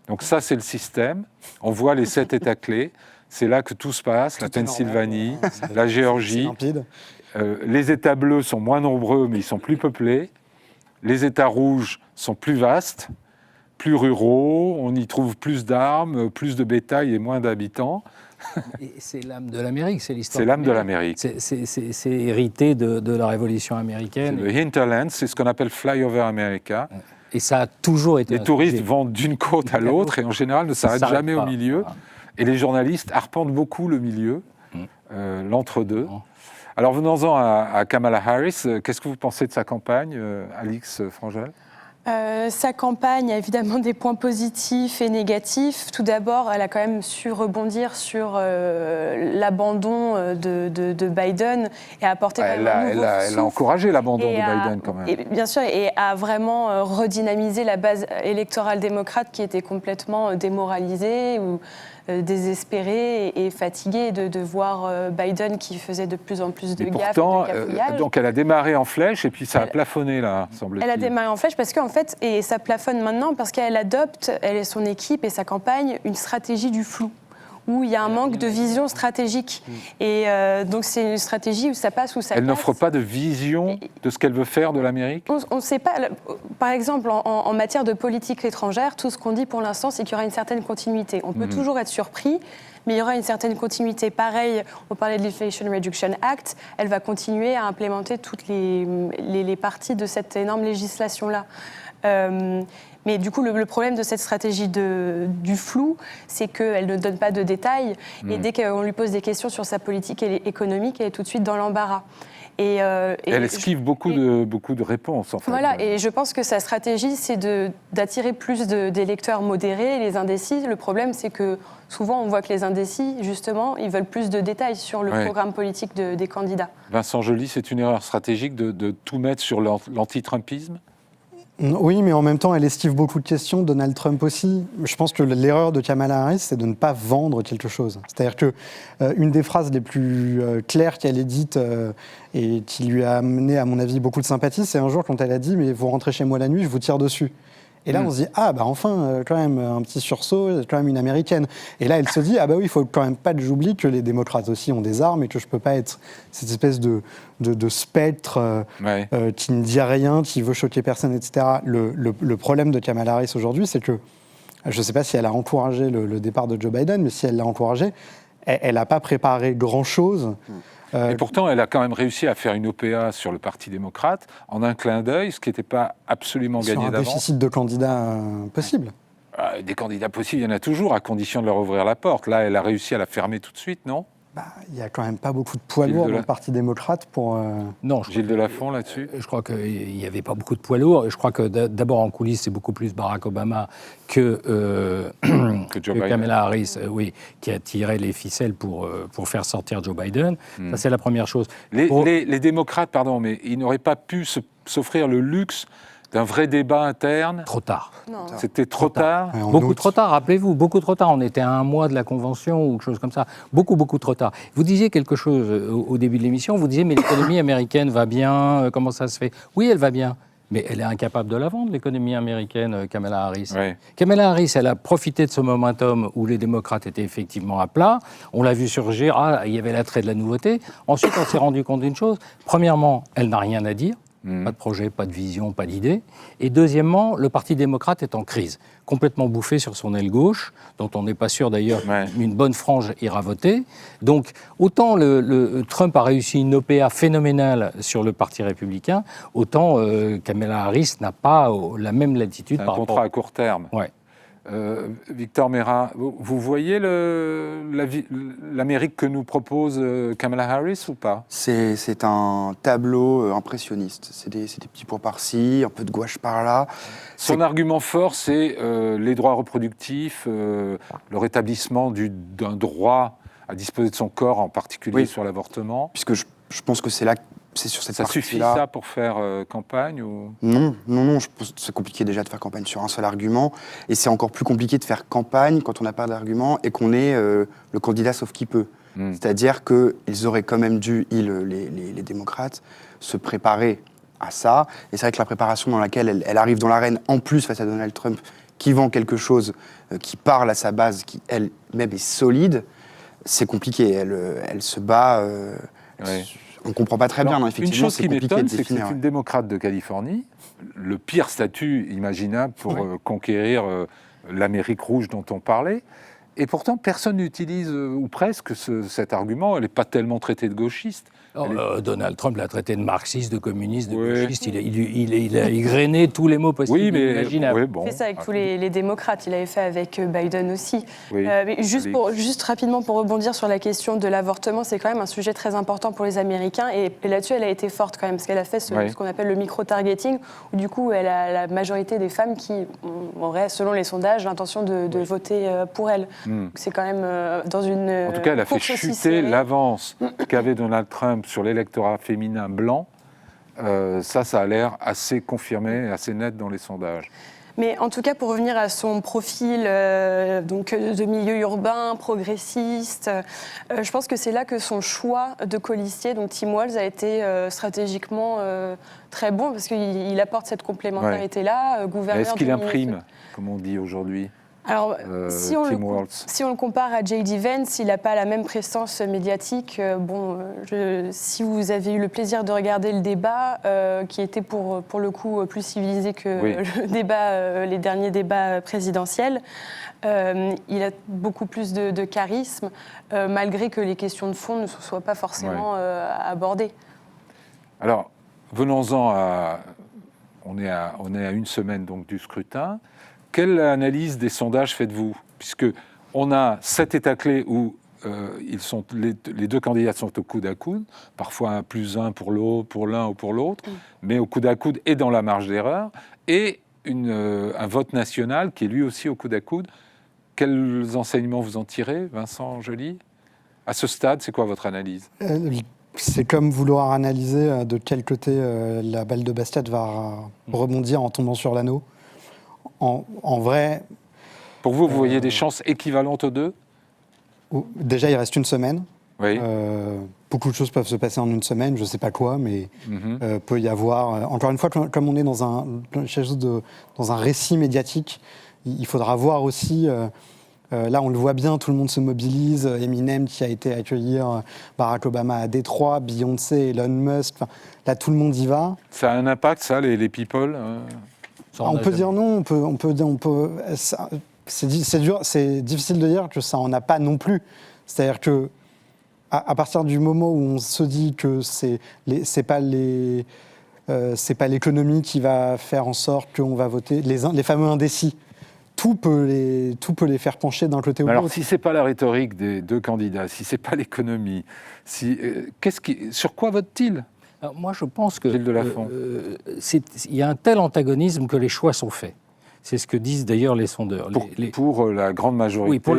Donc ça, c'est le système. On voit les 7 États clés. C'est là que tout se passe, la Pennsylvanie, la Géorgie. Les États bleus sont moins nombreux, mais ils sont plus peuplés. Les États rouges sont plus vastes, plus ruraux. On y trouve plus d'armes, plus de bétail et moins d'habitants. Et c'est l'âme de l'Amérique, c'est l'histoire. C'est l'âme de l'Amérique. C'est hérité de la Révolution américaine. Le hinterland, c'est ce qu'on appelle flyover America. Et ça a toujours été. Les touristes vont d'une côte à l'autre et en général ne s'arrêtent jamais au milieu. Voilà. Et les journalistes arpentent beaucoup le milieu, l'entre-deux. Alors venons-en à Kamala Harris. Qu'est-ce que vous pensez de sa campagne, Alix Frangel ? Sa campagne a évidemment des points positifs et négatifs. Tout d'abord, elle a quand même su rebondir sur l'abandon de Biden et a apporté quand même un nouveau souffle. Elle a encouragé l'abandon de Biden quand même. Et, bien sûr, et a vraiment redynamisé la base électorale démocrate qui était complètement démoralisée ou désespérée et fatiguée de voir Biden qui faisait de plus en plus de gaffes. Pourtant, donc elle a démarré en flèche et puis ça a plafonné là, semble-t-il. Elle a démarré en flèche parce qu'en fait, et ça plafonne maintenant parce qu'elle adopte, elle et son équipe et sa campagne, une stratégie du flou, où il y a un manque de vision stratégique. Et donc c'est une stratégie où ça passe, où ça passe. Elle n'offre pas de vision de ce qu'elle veut faire de l'Amérique ? On ne sait pas. Par exemple, en matière de politique étrangère, tout ce qu'on dit pour l'instant, c'est qu'il y aura une certaine continuité. On peut toujours être surpris, mais il y aura une certaine continuité. Pareil, on parlait de l'Inflation Reduction Act, elle va continuer à implémenter toutes les parties de cette énorme législation-là. Mais du coup, le problème de cette stratégie du flou, c'est qu'elle ne donne pas de détails. Et dès qu'on lui pose des questions sur sa politique économique, elle est tout de suite dans l'embarras. Et elle esquive beaucoup de réponses, en fait. Voilà, et je pense que sa stratégie, c'est d'attirer plus d'électeurs modérés, les indécis. Le problème, c'est que souvent, on voit que les indécis, justement, ils veulent plus de détails sur le programme politique des candidats. Vincent Joly, c'est une erreur stratégique de tout mettre sur l'anti-Trumpisme ? Oui, mais en même temps, elle esquive beaucoup de questions, Donald Trump aussi. Je pense que l'erreur de Kamala Harris, c'est de ne pas vendre quelque chose. C'est-à-dire que une des phrases les plus claires qu'elle ait dites et qui lui a amené, à mon avis, beaucoup de sympathie, c'est un jour quand elle a dit « mais vous rentrez chez moi la nuit, je vous tire dessus ». Et là, on se dit, ah, bah enfin, quand même, un petit sursaut, quand même une américaine. Et là, elle se dit, ah, bah oui, il faut quand même pas que j'oublie que les démocrates aussi ont des armes et que je peux pas être cette espèce de spectre qui ne dit rien, qui veut choquer personne, etc. Le problème de Kamala Harris aujourd'hui, c'est que, je ne sais pas si elle a encouragé le départ de Joe Biden, mais si elle l'a encouragé, elle n'a pas préparé grand-chose. Et pourtant, elle a quand même réussi à faire une OPA sur le Parti démocrate en un clin d'œil, ce qui n'était pas absolument gagné d'avance. Sur un déficit de candidats possible. Des candidats possibles, il y en a toujours, à condition de leur ouvrir la porte. Là, elle a réussi à la fermer tout de suite, non ? Il n'y a quand même pas beaucoup de poids lourds dans le Parti démocrate pour... Non, Gilles Delafont, là-dessus ? Je crois qu'il n'y avait pas beaucoup de poids lourds. Je crois que d'abord, en coulisses, c'est beaucoup plus Barack Obama que Kamala Harris, qui a tiré les ficelles pour faire sortir Joe Biden. Ça, c'est la première chose. Les démocrates, pardon, mais ils n'auraient pas pu s'offrir le luxe d'un vrai débat interne. Trop tard. Non. C'était trop tard. Beaucoup trop tard, rappelez-vous, beaucoup trop tard. On était à un mois de la convention ou quelque chose comme ça. Beaucoup trop tard. Vous disiez quelque chose au début de l'émission, vous disiez, mais l'économie américaine va bien, comment ça se fait ? Oui, elle va bien. Mais elle est incapable de la vendre, l'économie américaine, Kamala Harris. Oui. Kamala Harris, elle a profité de ce momentum où les démocrates étaient effectivement à plat. On l'a vu surgir, il y avait l'attrait de la nouveauté. Ensuite, on s'est rendu compte d'une chose. Premièrement, elle n'a rien à dire. Pas de projet, pas de vision, pas d'idée. Et deuxièmement, le Parti démocrate est en crise, complètement bouffé sur son aile gauche, dont on n'est pas sûr d'ailleurs qu'une bonne frange ira voter. Donc, autant Trump a réussi une OPA phénoménale sur le Parti républicain, autant Kamala Harris n'a pas la même latitude. C'est un contrat à court terme. Ouais. Victor Meira, vous voyez l'Amérique que nous propose Kamala Harris ou pas ? C'est un tableau impressionniste. C'est des petits points par-ci, un peu de gouache par-là. Son argument fort, c'est les droits reproductifs, le rétablissement d'un droit à disposer de son corps, en particulier sur l'avortement. Puisque je pense que c'est là... C'est sur cette partie-là. Ça suffit ça pour faire campagne ou... Non, je pense que c'est compliqué déjà de faire campagne sur un seul argument, et c'est encore plus compliqué de faire campagne quand on n'a pas d'argument et qu'on est le candidat sauf qui peut. C'est-à-dire qu'ils auraient quand même dû, les démocrates, se préparer à ça, et c'est vrai que la préparation dans laquelle elle arrive dans l'arène, en plus face à Donald Trump, qui vend quelque chose, qui parle à sa base, qui elle-même est solide, c'est compliqué. Elle se bat... On ne comprend pas très bien, effectivement. Une chose qui m'étonne, c'est que c'est définir, une démocrate de Californie, le pire statut imaginable pour conquérir l'Amérique rouge dont on parlait. Et pourtant, personne n'utilise, ou presque, cet argument. Elle n'est pas tellement traitée de gauchiste. Donald Trump l'a traité de marxiste, de communiste, de gauchiste. Il a égrené tous les mots possibles et imaginables. Il fait ça avec tous les démocrates. Il l'avait fait avec Biden aussi. Mais juste rapidement, pour rebondir sur la question de l'avortement, c'est quand même un sujet très important pour les Américains. Et là-dessus, elle a été forte quand même, parce qu'elle a fait ce qu'on appelle le micro-targeting, où du coup, elle a la majorité des femmes qui auraient, selon les sondages, l'intention de voter pour elle. C'est quand même dans une... En tout cas, elle a fait chuter l'avance qu'avait Donald Trump sur l'électorat féminin blanc. Ça a l'air assez confirmé, assez net dans les sondages. Mais en tout cas, pour revenir à son profil donc de milieu urbain, progressiste, je pense que c'est là que son choix de colistier, donc Tim Walz, a été stratégiquement très bon, parce qu'il apporte cette complémentarité-là. Gouverneur est-ce qu'il imprime, comme on dit aujourd'hui ? Alors, si on le compare à J.D. Vance, il n'a pas la même présence médiatique. Si vous avez eu le plaisir de regarder le débat, qui était pour le coup plus civilisé que les derniers débats présidentiels, il a beaucoup plus de charisme, malgré que les questions de fond ne soient pas forcément abordées. Alors, venons-en à... On est à une semaine donc, du scrutin. Quelle analyse des sondages faites-vous ? Puisqu'on a 7 états clés où les deux candidats sont au coude à coude, parfois un plus un pour l'un ou pour l'autre, mais au coude à coude et dans la marge d'erreur, et un vote national qui est lui aussi au coude à coude. Quels enseignements vous en tirez, Vincent Joly ? À ce stade, c'est quoi votre analyse ? C'est comme vouloir analyser de quel côté la balle de basket va rebondir en tombant sur l'anneau. En vrai... Pour vous, vous voyez des chances équivalentes aux deux ? Déjà, il reste une semaine. Oui. Beaucoup de choses peuvent se passer en une semaine, je ne sais pas quoi, mais Mhm. peut y avoir... encore une fois, comme on est dans un récit médiatique, il faudra voir aussi... là, on le voit bien, tout le monde se mobilise. Eminem qui a été accueillir Barack Obama à Détroit, Beyoncé, Elon Musk. Enfin, là, tout le monde y va. Ça a un impact, ça, les people Ça, On a peut jamais- dire non, c'est dur, c'est difficile de dire que ça en a pas non plus. C'est-à-dire que à partir du moment où on se dit que c'est pas l'économie qui va faire en sorte qu'on va voter, les fameux indécis, tout peut les faire pencher d'un côté ou de Alors, l'autre. si c'est pas la rhétorique des deux candidats, si c'est pas l'économie, sur quoi votent-ils? Alors, moi, je pense que Gilles Delafont. il y a un tel antagonisme que les choix sont faits. C'est ce que disent d'ailleurs les sondeurs. Pour la grande majorité, Oui, pour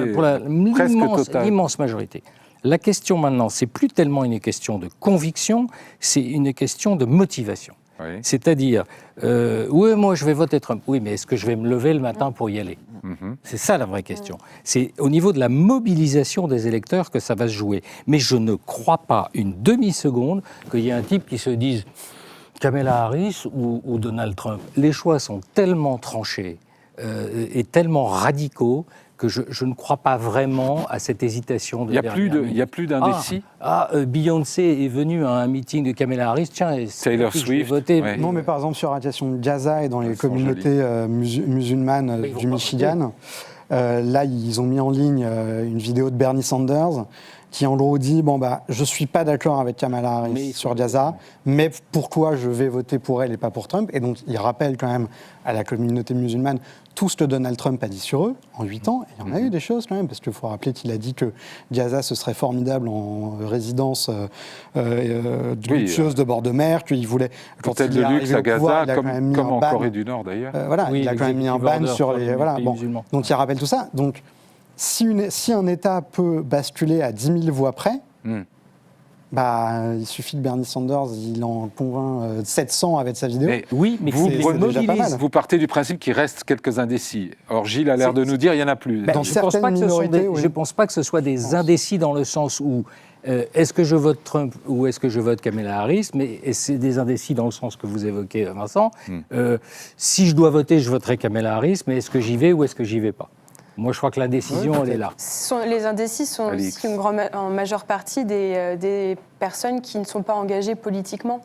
presque totale. l'immense majorité. La question maintenant, c'est plus tellement une question de conviction, c'est une question de motivation. Oui. C'est-à-dire, oui, moi je vais voter Trump. Oui, mais est-ce que je vais me lever le matin pour y aller? Mhm. C'est ça la vraie question. C'est au niveau de la mobilisation des électeurs que ça va se jouer. Mais je ne crois pas une demi-seconde qu'il y ait un type qui se dise Kamala Harris ou Donald Trump. Les choix sont tellement tranchés et tellement radicaux que je ne crois pas vraiment à cette hésitation de Il n'y a plus d'indécis. Beyoncé est venue à un meeting de Kamala Harris, tiens, Taylor je vais Swift, voter. ouais. Non, mais par exemple, sur la question de Gaza et dans les Elles sont communautés musulmanes Mais ils vont du pas Michigan, là, ils ont mis en ligne une vidéo de Bernie Sanders qui, en gros, dit je ne suis pas d'accord avec Kamala Harris sur Gaza, mais pourquoi je vais voter pour elle et pas pour Trump? Et donc, il rappelle quand même à la communauté musulmane tout ce que Donald Trump a dit sur eux en 8 ans. Et il y en a eu des choses quand même, parce qu'il faut rappeler qu'il a dit que Gaza, ce serait formidable en résidence luxueuse de bord de mer, qu'il voulait... Hôtel de luxe à Gaza, comme en Corée du Nord d'ailleurs. Oui, il a quand même mis un ban sur les... pays musulmans. Donc il rappelle tout ça. Donc si un État peut basculer à 10 000 voix près, il suffit que Bernie Sanders il en convainc 700 avec sa vidéo. Mais Oui, mais vous, c'est déjà pas mal. vous partez du principe qu'il reste quelques indécis. Or, Gilles a l'air de nous dire qu'il n'y en a plus. Dans je ne pense, certaines minorités, oui. je pense pas que ce soit des indécis dans le sens où est-ce que je vote Trump ou est-ce que je vote Kamala Harris, mais c'est des indécis dans le sens que vous évoquez, Vincent. Si je dois voter, je voterai Kamala Harris, mais est-ce que j'y vais ou est-ce que j'y vais pas? Moi, je crois que l'indécision, elle est là. Les indécis sont Alix. aussi en majeure partie des personnes qui ne sont pas engagées politiquement.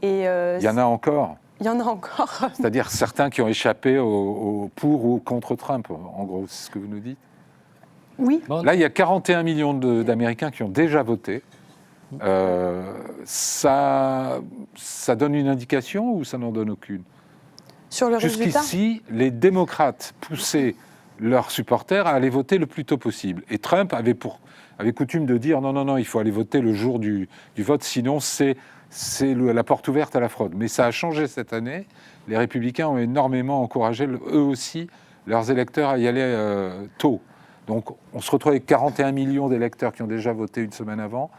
Et, Il y en a encore. Il y en a encore. C'est-à-dire certains qui ont échappé au pour ou contre Trump, en gros, c'est ce que vous nous dites. Oui. Bon, Là, il y a 41 millions d'Américains qui ont déjà voté. Ça donne une indication ou ça n'en donne aucune? Sur le résultat. Jusqu'ici, les démocrates poussaient leurs supporters à aller voter le plus tôt possible. Et Trump avait coutume de dire non, il faut aller voter le jour du vote, sinon c'est la porte ouverte à la fraude. Mais ça a changé cette année. Les républicains ont énormément encouragé, eux aussi, leurs électeurs à y aller tôt. Donc on se retrouve avec 41 millions d'électeurs qui ont déjà voté une semaine avant.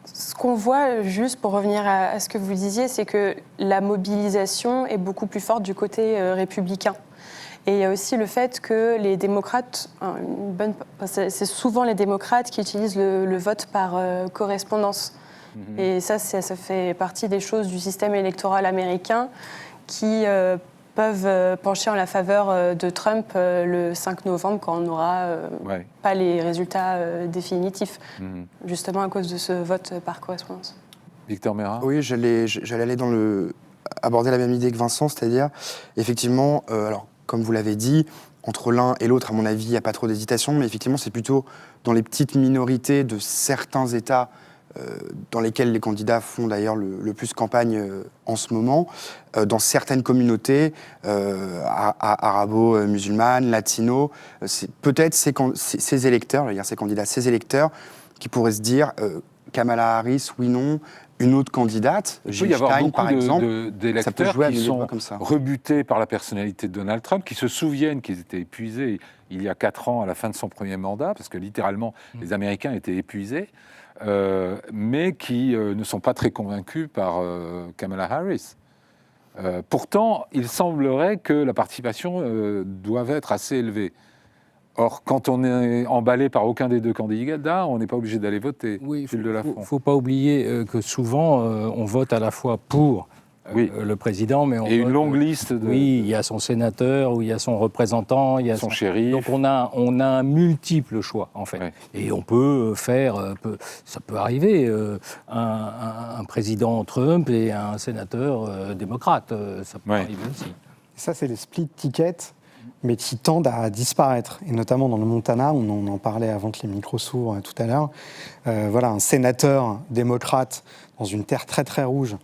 Ce qu'on voit, juste pour revenir à ce que vous disiez, c'est que la mobilisation est beaucoup plus forte du côté républicain. Et il y a aussi le fait que les démocrates, c'est souvent les démocrates qui utilisent le vote par correspondance. Et ça fait partie des choses du système électoral américain qui peuvent pencher en la faveur de Trump le 5 novembre quand on n'aura pas les résultats définitifs, justement à cause de ce vote par correspondance. Victor Merin? Oui, j'allais aller aborder la même idée que Vincent, c'est-à-dire, effectivement, alors, comme vous l'avez dit, entre l'un et l'autre, à mon avis, il n'y a pas trop d'hésitation, mais effectivement, c'est plutôt dans les petites minorités de certains États dans lesquels les candidats font d'ailleurs le plus campagne en ce moment, dans certaines communautés arabo-musulmanes, latinos, c'est peut-être ces électeurs, ces candidats, ces électeurs qui pourraient se dire Kamala Harris, oui, non, une autre candidate, Il peut y avoir Stein, beaucoup par exemple, d'électeurs jouer à qui des sont débats comme ça. rebutés par la personnalité de Donald Trump, qui se souviennent qu'ils étaient épuisés il y a 4 ans à la fin de son premier mandat, parce que littéralement les Américains étaient épuisés, mais qui ne sont pas très convaincus par Kamala Harris. Pourtant, il semblerait que la participation doive être assez élevée. Or, quand on est emballé par aucun des deux candidats, on n'est pas obligé d'aller voter. Oui, Gilles Delafont. il ne faut pas oublier que souvent, on vote à la fois pour le président, mais on et vote, une longue liste de... Oui, il y a son sénateur, ou il y a son représentant, il y a son shérif. Donc on a un multiple choix, en fait. Ouais. Et on peut faire, ça peut arriver, un président Trump et un sénateur démocrate. Ça peut arriver aussi. Ça, c'est les split tickets, mais qui tendent à disparaître. Et notamment dans le Montana, on en parlait avant que les micros s'ouvrent tout à l'heure. Voilà, un sénateur démocrate dans une terre très très rouge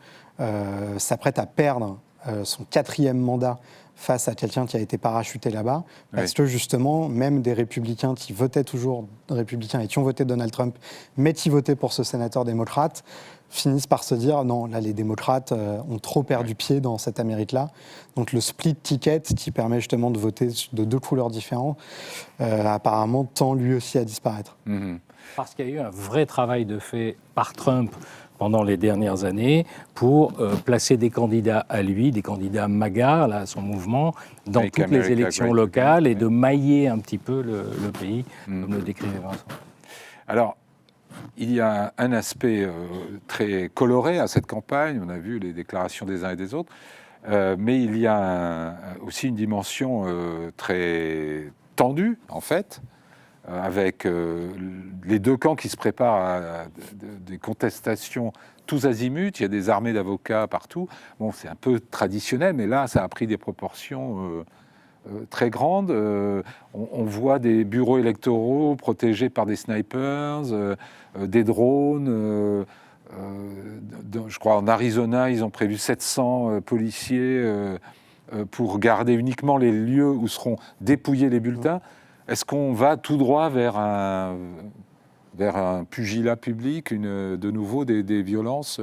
s'apprête à perdre son 4e mandat face à quelqu'un qui a été parachuté là-bas, parce que justement, même des républicains qui votaient toujours républicains et qui ont voté Donald Trump, mais qui votaient pour ce sénateur démocrate, finissent par se dire non, là les démocrates ont trop perdu pied dans cette Amérique-là. Donc le split ticket qui permet justement de voter de 2 couleurs différentes, apparemment tend lui aussi à disparaître. Parce qu'il y a eu un vrai travail de fait par Trump pendant les dernières années pour placer des candidats à lui, des candidats MAGA, là, son mouvement, dans Make toutes America les élections Great locales Again. et de mailler un petit peu le pays, comme le décrivait Vincent. Alors, il y a un aspect très coloré à cette campagne, on a vu les déclarations des uns et des autres, mais il y a aussi une dimension très tendue, en fait, avec les deux camps qui se préparent à des contestations tous azimuts. Il y a des armées d'avocats partout. Bon, c'est un peu traditionnel, mais là, ça a pris des proportions très grandes. On voit des bureaux électoraux protégés par des snipers, des drones. Je crois en Arizona, ils ont prévu 700 policiers pour garder uniquement les lieux où seront dépouillés les bulletins. Est-ce qu'on va tout droit vers un pugilat public, de nouveau des violences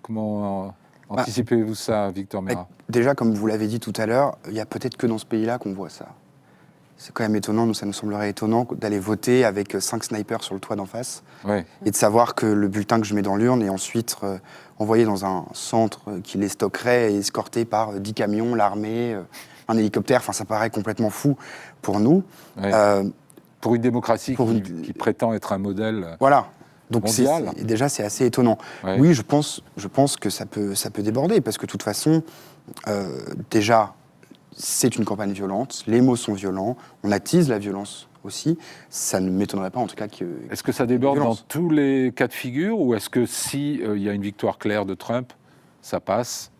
Comment anticipez-vous ça, Victor Merat? Déjà, comme vous l'avez dit tout à l'heure, il n'y a peut-être que dans ce pays-là qu'on voit ça. C'est quand même étonnant, ça nous semblerait étonnant d'aller voter avec 5 snipers sur le toit d'en face et de savoir que le bulletin que je mets dans l'urne est ensuite envoyé dans un centre qui les stockerait et escorté par 10 camions, l'armée, un hélicoptère. Enfin, ça paraît complètement fou pour nous. Pour une démocratie qui prétend être un modèle Donc mondial. Déjà, c'est assez étonnant. Oui, je pense que ça peut déborder, parce que de toute façon, déjà, c'est une campagne violente, les mots sont violents, on attise la violence aussi. Ça ne m'étonnerait pas, en tout cas, Est-ce que ça déborde dans tous les cas de figure, ou est-ce que s'il y a une victoire claire de Trump, ça passe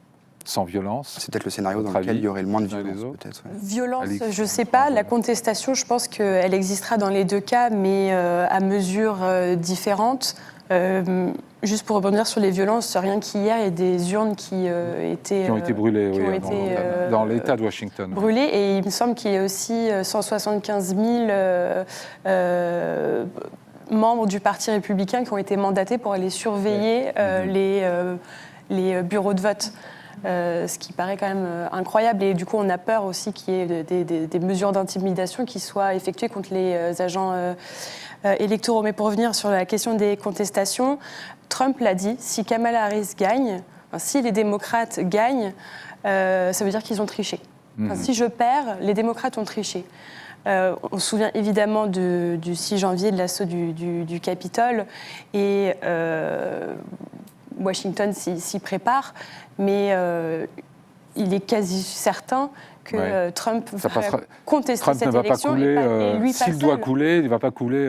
sans violence? C'est peut-être le scénario dans lequel il y aurait le moins de violence, peut-être. Violence, je ne sais pas. La contestation, je pense qu'elle existera dans les deux cas, mais à mesure différente. Juste pour rebondir sur les violences, rien qu'hier, il y a des urnes qui ont été brûlées dans l'État de Washington. Brûlées, et il me semble qu'il y a aussi 175 000 membres du Parti républicain qui ont été mandatés pour aller surveiller les bureaux de vote. Ce qui paraît quand même incroyable, et du coup on a peur aussi qu'il y ait des mesures d'intimidation qui soient effectuées contre les agents électoraux. Mais pour revenir sur la question des contestations, Trump l'a dit, si Kamala Harris gagne, si les démocrates gagnent, ça veut dire qu'ils ont triché. Si je perds, les démocrates ont triché. On se souvient évidemment du 6 janvier, de l'assaut du Capitole, et Washington s'y prépare, mais il est quasi certain que Trump va contester cette élection. S'il doit couler, il ne va pas couler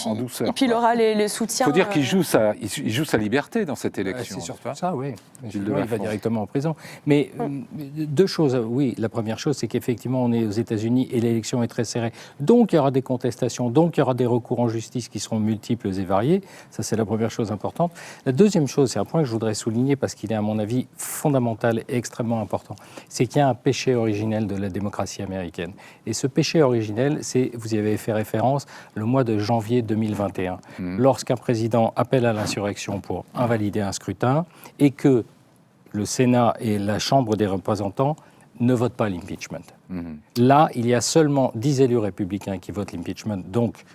en douceur. Et puis il aura le soutien. Il faut dire qu'il joue sa liberté dans cette élection. C'est surtout ça, oui. Il va directement en prison. Mais deux choses. Oui, la première chose, c'est qu'effectivement, on est aux États-Unis et l'élection est très serrée. Donc, il y aura des contestations, donc il y aura des recours en justice qui seront multiples et variés. Ça, c'est la première chose importante. La deuxième chose, c'est un point que je voudrais souligner parce qu'il est, à mon avis, fondamental et extrêmement important. C'est qu'il y a un péché originel de la démocratie américaine. Et ce péché originel, c'est, vous y avez fait référence, le mois de janvier 2021. Lorsqu'un président appelle à l'insurrection pour invalider un scrutin et que le Sénat et la Chambre des représentants ne votent pas l'impeachment. Là, il y a seulement 10 élus républicains qui votent l'impeachment, donc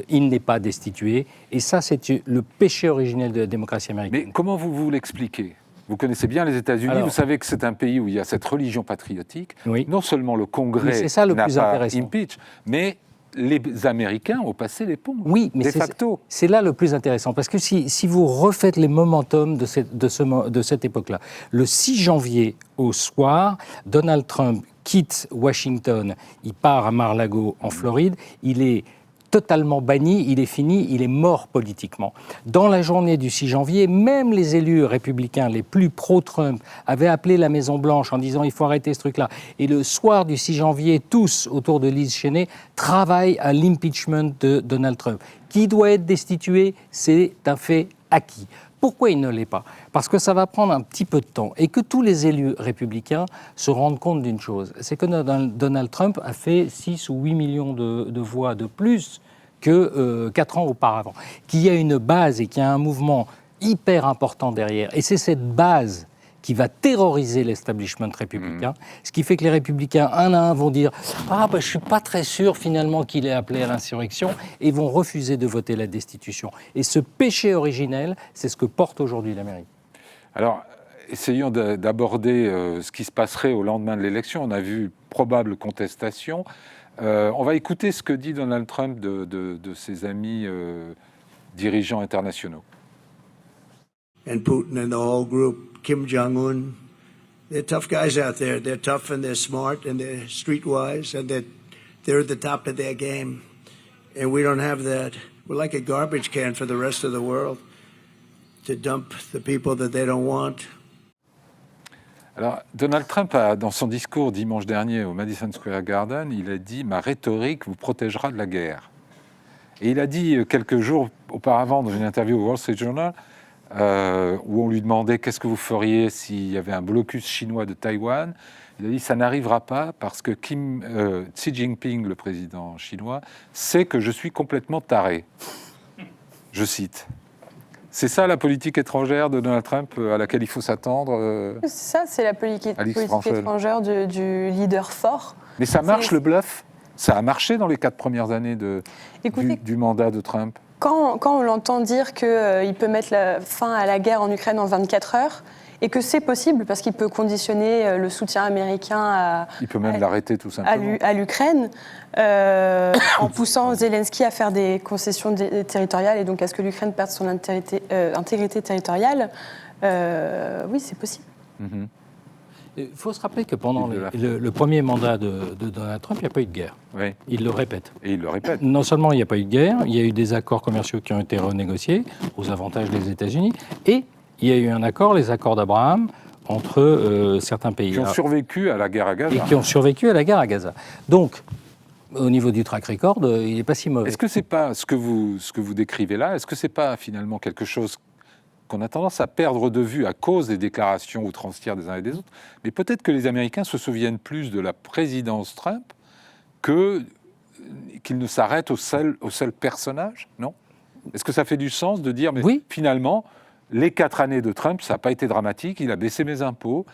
il n'est pas destitué. Et ça, c'est le péché originel de la démocratie américaine. Mais comment vous l'expliquez ? Vous connaissez bien les États-Unis, vous savez que c'est un pays où il y a cette religion patriotique. Non seulement le Congrès n'a pas impeach, mais les Américains ont passé l'éponge, Oui, mais de facto. c'est là le plus intéressant, parce que si vous refaites les momentum de cette époque-là, le 6 janvier au soir, Donald Trump quitte Washington, il part à Mar-a-Lago en Floride, il est totalement banni, il est fini, il est mort politiquement. Dans la journée du 6 janvier, même les élus républicains les plus pro-Trump avaient appelé la Maison-Blanche en disant il faut arrêter ce truc-là. Et le soir du 6 janvier, tous autour de Liz Cheney travaillent à l'impeachment de Donald Trump. Qui doit être destitué, c'est un fait acquis. Pourquoi il ne l'est pas? Parce que ça va prendre un petit peu de temps et que tous les élus républicains se rendent compte d'une chose, c'est que Donald Trump a fait 6 ou 8 millions de voix de plus que 4 ans auparavant, qu'il y a une base et qu'il y a un mouvement hyper important derrière. Et c'est cette base qui va terroriser l'establishment républicain, ce qui fait que les républicains, un à un, vont dire « Ah, je ne suis pas très sûr finalement qu'il ait appelé à l'insurrection » et vont refuser de voter la destitution. Et ce péché originel, c'est ce que porte aujourd'hui l'Amérique. Alors, essayons d'aborder ce qui se passerait au lendemain de l'élection. On a vu probable contestation. On va écouter ce que dit Donald Trump de ses amis dirigeants internationaux. And Putin and the whole group, Kim Jong-un, they're tough guys out there. They're tough and they're smart and they're streetwise and they're at the top of their game. And we don't have that. We're like a garbage can for the rest of the world to dump the people that they don't want. Alors, Donald Trump, dans son discours dimanche dernier au Madison Square Garden, il a dit « Ma rhétorique vous protégera de la guerre ». Et il a dit quelques jours auparavant dans une interview au Wall Street Journal où on lui demandait qu'est-ce que vous feriez s'il y avait un blocus chinois de Taïwan. Il a dit ça n'arrivera pas parce que Xi Jinping, le président chinois, sait que je suis complètement taré. Je cite. C'est ça la politique étrangère de Donald Trump à laquelle il faut s'attendre C'est ça, c'est la politique étrangère du leader fort. Mais ça marche le bluff? Ça a marché dans les 4 premières années du mandat de Trump. Quand on l'entend dire qu'il peut mettre fin à la guerre en Ukraine en 24 heures, et que c'est possible parce qu'il peut conditionner le soutien américain il peut même l'arrêter tout simplement. À l'Ukraine, en poussant Zelensky à faire des concessions territoriales et donc à ce que l'Ukraine perde son intégrité territoriale, oui, c'est possible. Mm-hmm. Il faut se rappeler que pendant le premier mandat de Donald Trump, il n'y a pas eu de guerre. Oui. Il le répète. Et il le répète. Non seulement il n'y a pas eu de guerre, il y a eu des accords commerciaux qui ont été renégociés aux avantages des États-Unis, et il y a eu un accord, les accords d'Abraham, entre certains pays. Qui ont survécu à la guerre à Gaza. Et qui ont survécu à la guerre à Gaza. Donc, au niveau du track record, il n'est pas si mauvais. Est-ce que c'est pas ce que vous décrivez là, est-ce que c'est pas finalement quelque chose qu'on a tendance à perdre de vue à cause des déclarations outrancières des uns et des autres, mais peut-être que les Américains se souviennent plus de la présidence Trump qu'ils ne s'arrêtent au seul personnage, non? Est-ce que ça fait du sens de dire, mais oui, finalement, les 4 années de Trump, ça n'a pas été dramatique, il a baissé mes impôts,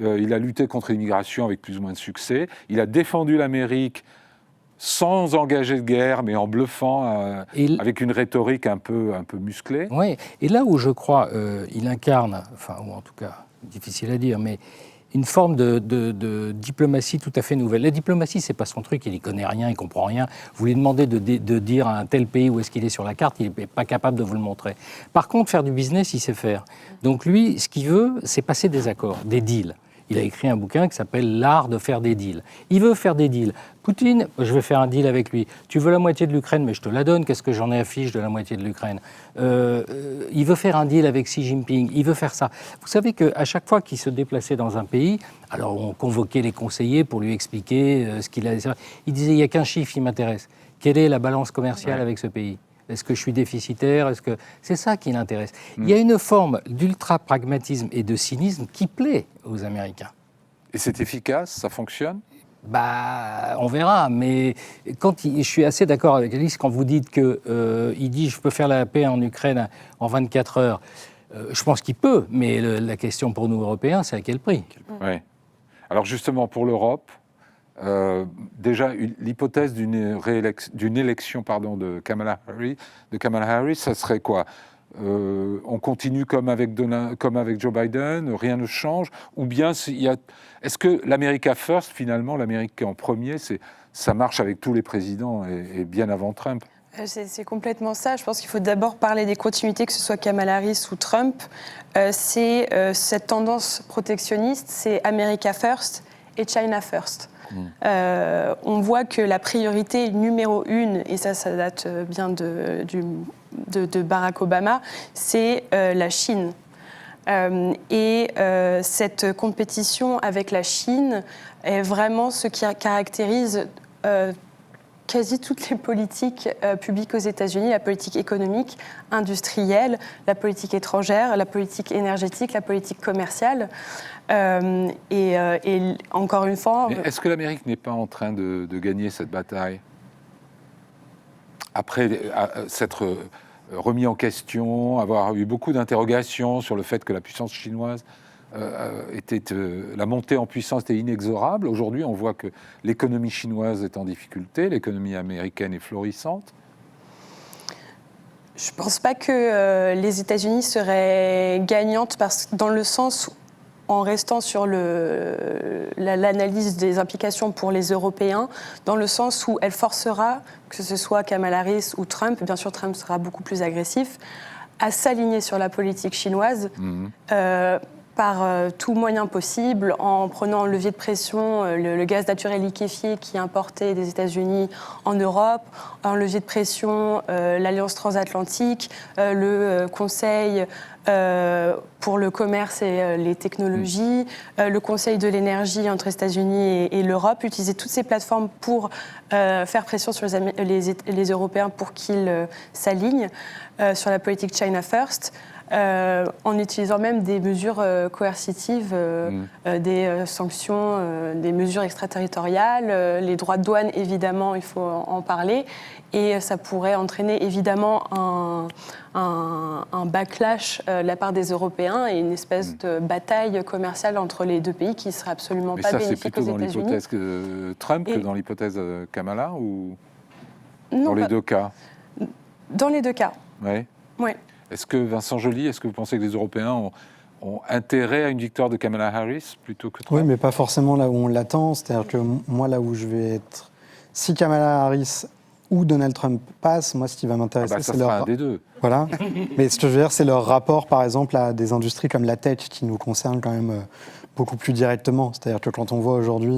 il a lutté contre l'immigration avec plus ou moins de succès, il a défendu l'Amérique sans engager de guerre, mais en bluffant, avec une rhétorique un peu musclée. Oui, et là où je crois, il incarne, enfin, ou en tout cas, difficile à dire, mais une forme de diplomatie tout à fait nouvelle. La diplomatie, c'est pas son truc, il n'y connaît rien, il comprend rien. Vous lui demandez de dire à un tel pays où est-ce qu'il est sur la carte, il n'est pas capable de vous le montrer. Par contre, faire du business, il sait faire. Donc lui, ce qu'il veut, c'est passer des accords, des deals. Il a écrit un bouquin qui s'appelle « L'art de faire des deals ». Il veut faire des deals. Poutine, je vais faire un deal avec lui. Tu veux la moitié de l'Ukraine, mais je te la donne. Qu'est-ce que j'en ai à fiche de la moitié de l'Ukraine? Il veut faire un deal avec Xi Jinping. Il veut faire ça. Vous savez qu'à chaque fois qu'il se déplaçait dans un pays, alors on convoquait les conseillers pour lui expliquer ce qu'il a... Il disait, il n'y a qu'un chiffre qui m'intéresse. Quelle est la balance commerciale avec ce pays? Est-ce que je suis déficitaire? C'est ça qui l'intéresse. Il y a une forme d'ultra-pragmatisme et de cynisme qui plaît aux Américains. Et c'est efficace? Ça fonctionne? On verra. Mais je suis assez d'accord avec Alice quand vous dites qu'il dit « je peux faire la paix en Ukraine en 24 heures ». Je pense qu'il peut, mais la question pour nous, Européens, c'est à quel prix? Oui. Alors justement, pour l'Europe, déjà, l'hypothèse d'une élection de Kamala Harris, ça serait quoi? on continue comme avec Joe Biden, rien ne change, ou bien est-ce que l'America First, finalement, l'Amérique en premier, ça marche avec tous les présidents et bien avant Trump? C'est complètement ça. Je pense qu'il faut d'abord parler des continuités, que ce soit Kamala Harris ou Trump. C'est cette tendance protectionniste, c'est America First et China First. On voit que la priorité numéro 1, et ça date bien de Barack Obama, c'est la Chine. Cette compétition avec la Chine est vraiment ce qui caractérise quasi toutes les politiques publiques aux États-Unis, la politique économique, industrielle, la politique étrangère, la politique énergétique, la politique commerciale. Et encore une fois... Mais est-ce que l'Amérique n'est pas en train de gagner cette bataille? Après s'être remis en question, avoir eu beaucoup d'interrogations sur le fait que la puissance chinoise la montée en puissance était inexorable. Aujourd'hui, on voit que l'économie chinoise est en difficulté, l'économie américaine est florissante. Je ne pense pas que les États-Unis seraient gagnantes dans le sens, en restant sur l'analyse des implications pour les Européens, dans le sens où elle forcera, que ce soit Kamala Harris ou Trump, bien sûr Trump sera beaucoup plus agressif, à s'aligner sur la politique chinoise. Par tout moyen possible, en prenant en levier de pression le gaz naturel liquéfié qui est importé des États-Unis en Europe, en levier de pression l'Alliance transatlantique, le Conseil pour le commerce et les technologies, le Conseil de l'énergie entre les États-Unis et l'Europe, utiliser toutes ces plateformes pour faire pression sur les Européens pour qu'ils s'alignent sur la politique China First. En utilisant même des mesures coercitives, des sanctions, des mesures extraterritoriales, les droits de douane, évidemment, il faut en parler. Et ça pourrait entraîner évidemment un backlash de la part des Européens et une espèce de bataille commerciale entre les deux pays qui ne serait absolument pas bénéfique aux États-Unis. Mais ça, c'est plutôt dans l'hypothèse Trump que dans l'hypothèse Kamala ou non, dans les deux cas? Dans les deux cas. Oui. Ouais. Est-ce que, Vincent Joly, est-ce que vous pensez que les Européens ont intérêt à une victoire de Kamala Harris plutôt que Trump? Oui, mais pas forcément là où on l'attend. C'est-à-dire que moi, là où je vais être... Si Kamala Harris ou Donald Trump passe, moi, ce qui va m'intéresser, ça c'est sera leur... un des deux. Voilà. Mais ce que je veux dire, c'est leur rapport, par exemple, à des industries comme la tech, qui nous concernent quand même beaucoup plus directement. C'est-à-dire que quand on voit aujourd'hui...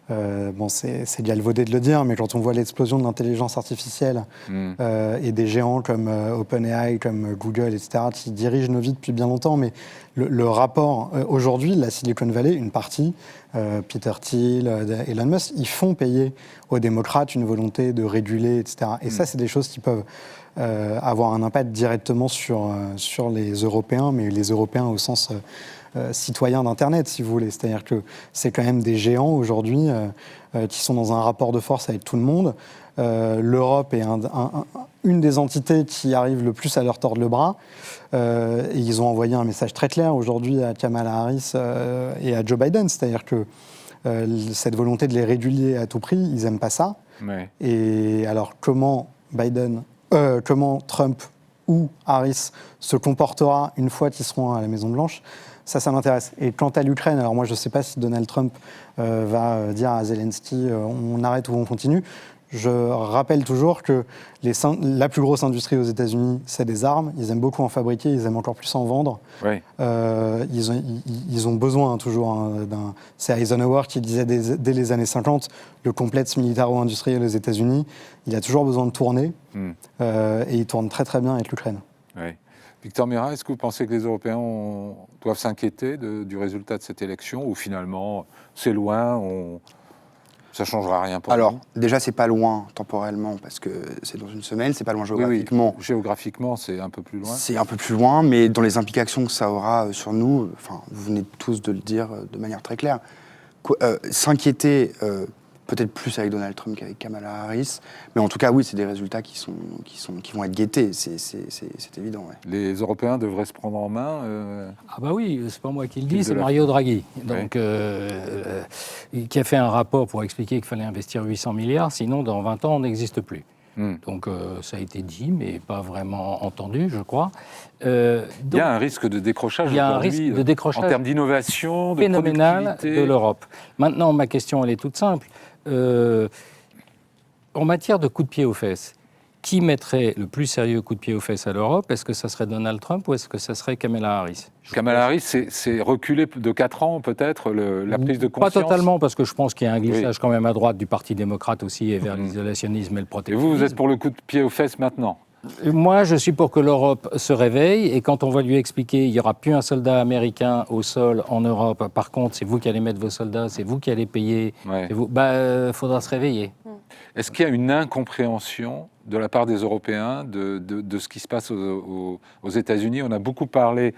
bon, c'est galvaudé de le dire, mais quand on voit l'explosion de l'intelligence artificielle et des géants comme OpenAI, comme Google, etc., qui dirigent nos vies depuis bien longtemps, mais le rapport, aujourd'hui, la Silicon Valley, une partie, Peter Thiel, Elon Musk, ils font payer aux démocrates une volonté de réguler, etc. Et ça, c'est des choses qui peuvent avoir un impact directement sur les Européens, mais les Européens au sens... citoyens d'Internet, si vous voulez. C'est-à-dire que c'est quand même des géants aujourd'hui qui sont dans un rapport de force avec tout le monde. L'Europe est une des entités qui arrive le plus à leur tordre le bras. Et ils ont envoyé un message très clair aujourd'hui à Kamala Harris et à Joe Biden. C'est-à-dire que cette volonté de les réguler à tout prix, ils n'aiment pas ça. Ouais. Et alors, comment Trump ou Harris se comportera une fois qu'ils seront à la Maison-Blanche, ça m'intéresse. Et quant à l'Ukraine, alors moi je ne sais pas si Donald Trump va dire à Zelensky on arrête ou on continue. Je rappelle toujours que la plus grosse industrie aux États-Unis, c'est des armes. Ils aiment beaucoup en fabriquer, ils aiment encore plus en vendre. Oui. Ils ont besoin toujours c'est Eisenhower qui disait dès les années 50, le complexe militaro-industriel aux États-Unis, il a toujours besoin de tourner. Et il tourne très très bien avec l'Ukraine. Oui. Victor Meira, est-ce que vous pensez que les Européens doivent s'inquiéter du résultat de cette élection ou finalement c'est loin, ça ne changera rien pour nous? Alors, déjà, c'est pas loin temporellement parce que c'est dans une semaine, c'est pas loin géographiquement. Oui. Géographiquement, c'est un peu plus loin. C'est un peu plus loin, mais dans les implications que ça aura sur nous, vous venez tous de le dire de manière très claire, s'inquiéter peut-être plus avec Donald Trump qu'avec Kamala Harris, mais en tout cas, oui, c'est des résultats qui vont être guettés, c'est évident. Ouais. Les Européens devraient se prendre en main Ah bah oui, c'est pas moi qui le dis, c'est Mario Draghi, donc, qui a fait un rapport pour expliquer qu'il fallait investir 800 milliards, sinon dans 20 ans, on n'existe plus. Donc ça a été dit, mais pas vraiment entendu, je crois. Il y a un risque de décrochage il y a un aujourd'hui, risque de décrochage en termes d'innovation, de phénoménal productivité. de l'Europe. Maintenant, ma question, elle est toute simple. En matière de coup de pied aux fesses, qui mettrait le plus sérieux coup de pied aux fesses à l'Europe? Est-ce que ça serait Donald Trump ou est-ce que ça serait Kamala Harris? Kamala Harris, c'est reculé de 4 ans peut-être, la prise de conscience. Pas totalement, parce que je pense qu'il y a un glissage quand même à droite du Parti démocrate aussi et vers l'isolationnisme et le Et protectionnisme. vous êtes pour le coup de pied aux fesses maintenant? Moi, je suis pour que l'Europe se réveille et quand on va lui expliquer il n'y aura plus un soldat américain au sol en Europe, par contre, c'est vous qui allez mettre vos soldats, c'est vous qui allez payer, Ouais. faudra se réveiller. Est-ce qu'il y a une incompréhension de la part des Européens de ce qui se passe aux États-Unis? On a beaucoup parlé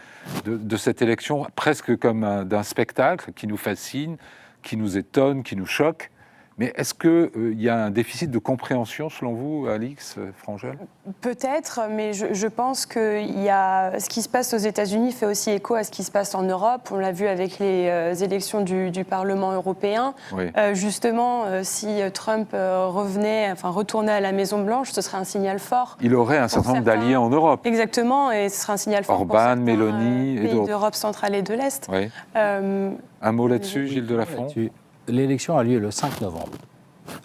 de cette élection presque comme d'un spectacle qui nous fascine, qui nous étonne, qui nous choque. Mais est-ce qu'il y a un déficit de compréhension, selon vous, Alix Frangel? Peut-être, mais je pense que ce qui se passe aux États-Unis fait aussi écho à ce qui se passe en Europe. On l'a vu avec les élections du Parlement européen. Oui. Justement, si Trump retournait à la Maison-Blanche, ce serait un signal fort. Il aurait un certain nombre d'alliés en Europe. Exactement, et ce serait un signal fort pour Orban, certains Meloni et pays d'autres. d'Europe centrale et de l'Est. Oui. Un mot là-dessus, Gilles Delafont? Là-dessus. L'élection a lieu le 5 novembre.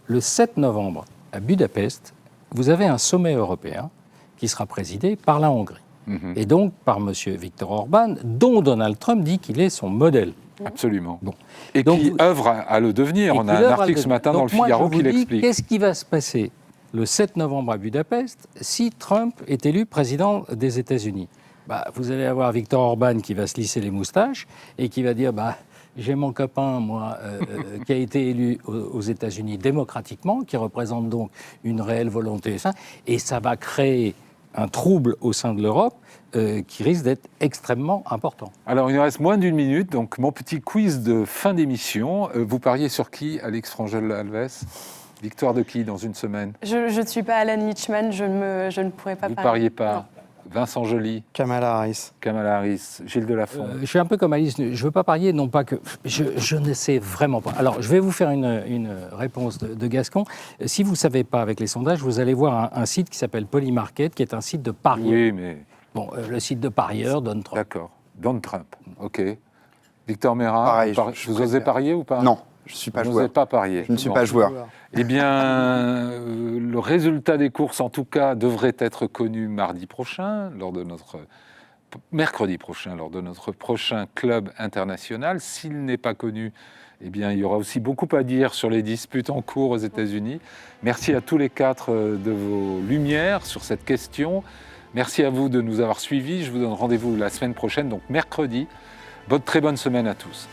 Le 7 novembre, à Budapest, vous avez un sommet européen qui sera présidé par la Hongrie. Et donc par M. Viktor Orban, dont Donald Trump dit qu'il est son modèle. Absolument. Bon. Et Donc, qui œuvre à le devenir. On a un article ce matin dans le Figaro qui l'explique. Qu'est-ce qui va se passer le 7 novembre à Budapest si Trump est élu président des États-Unis? Vous allez avoir Viktor Orban qui va se lisser les moustaches et qui va dire j'ai mon copain, moi, qui a été élu aux États-Unis démocratiquement, qui représente donc une réelle volonté. Et ça va créer un trouble au sein de l'Europe qui risque d'être extrêmement important. Alors, il nous reste moins d'1 minute, donc mon petit quiz de fin d'émission. Vous pariez sur qui, Alix Frangel-Alves? Victoire de qui dans une semaine? Je ne suis pas Alan Lichman, je ne pourrais pas Vous parier. pariez pas? Non. Vincent Joly, Kamala Harris. Kamala Harris, Gilles Delafont. Je suis un peu comme Alice, je ne veux pas parier, non pas que... Je ne sais vraiment pas. Alors, je vais vous faire une réponse de Gascon. Si vous ne savez pas avec les sondages, vous allez voir un site qui s'appelle Polymarket, qui est un site de parieurs. Oui, mais... Bon, le site de parieurs donne Trump. D'accord. Donald Trump, ok. Victor Mérin, Pareil, vous osez parier ou pas? Non, je ne suis pas Vous joueur. n'osez pas parier. Je ne suis Bon. pas joueur. Eh bien, le résultat des courses, en tout cas, devrait être connu mercredi prochain, lors de notre prochain club international. S'il n'est pas connu, eh bien, il y aura aussi beaucoup à dire sur les disputes en cours aux États-Unis. Merci à tous les 4 de vos lumières sur cette question. Merci à vous de nous avoir suivis. Je vous donne rendez-vous la semaine prochaine, donc mercredi. Très bonne semaine à tous.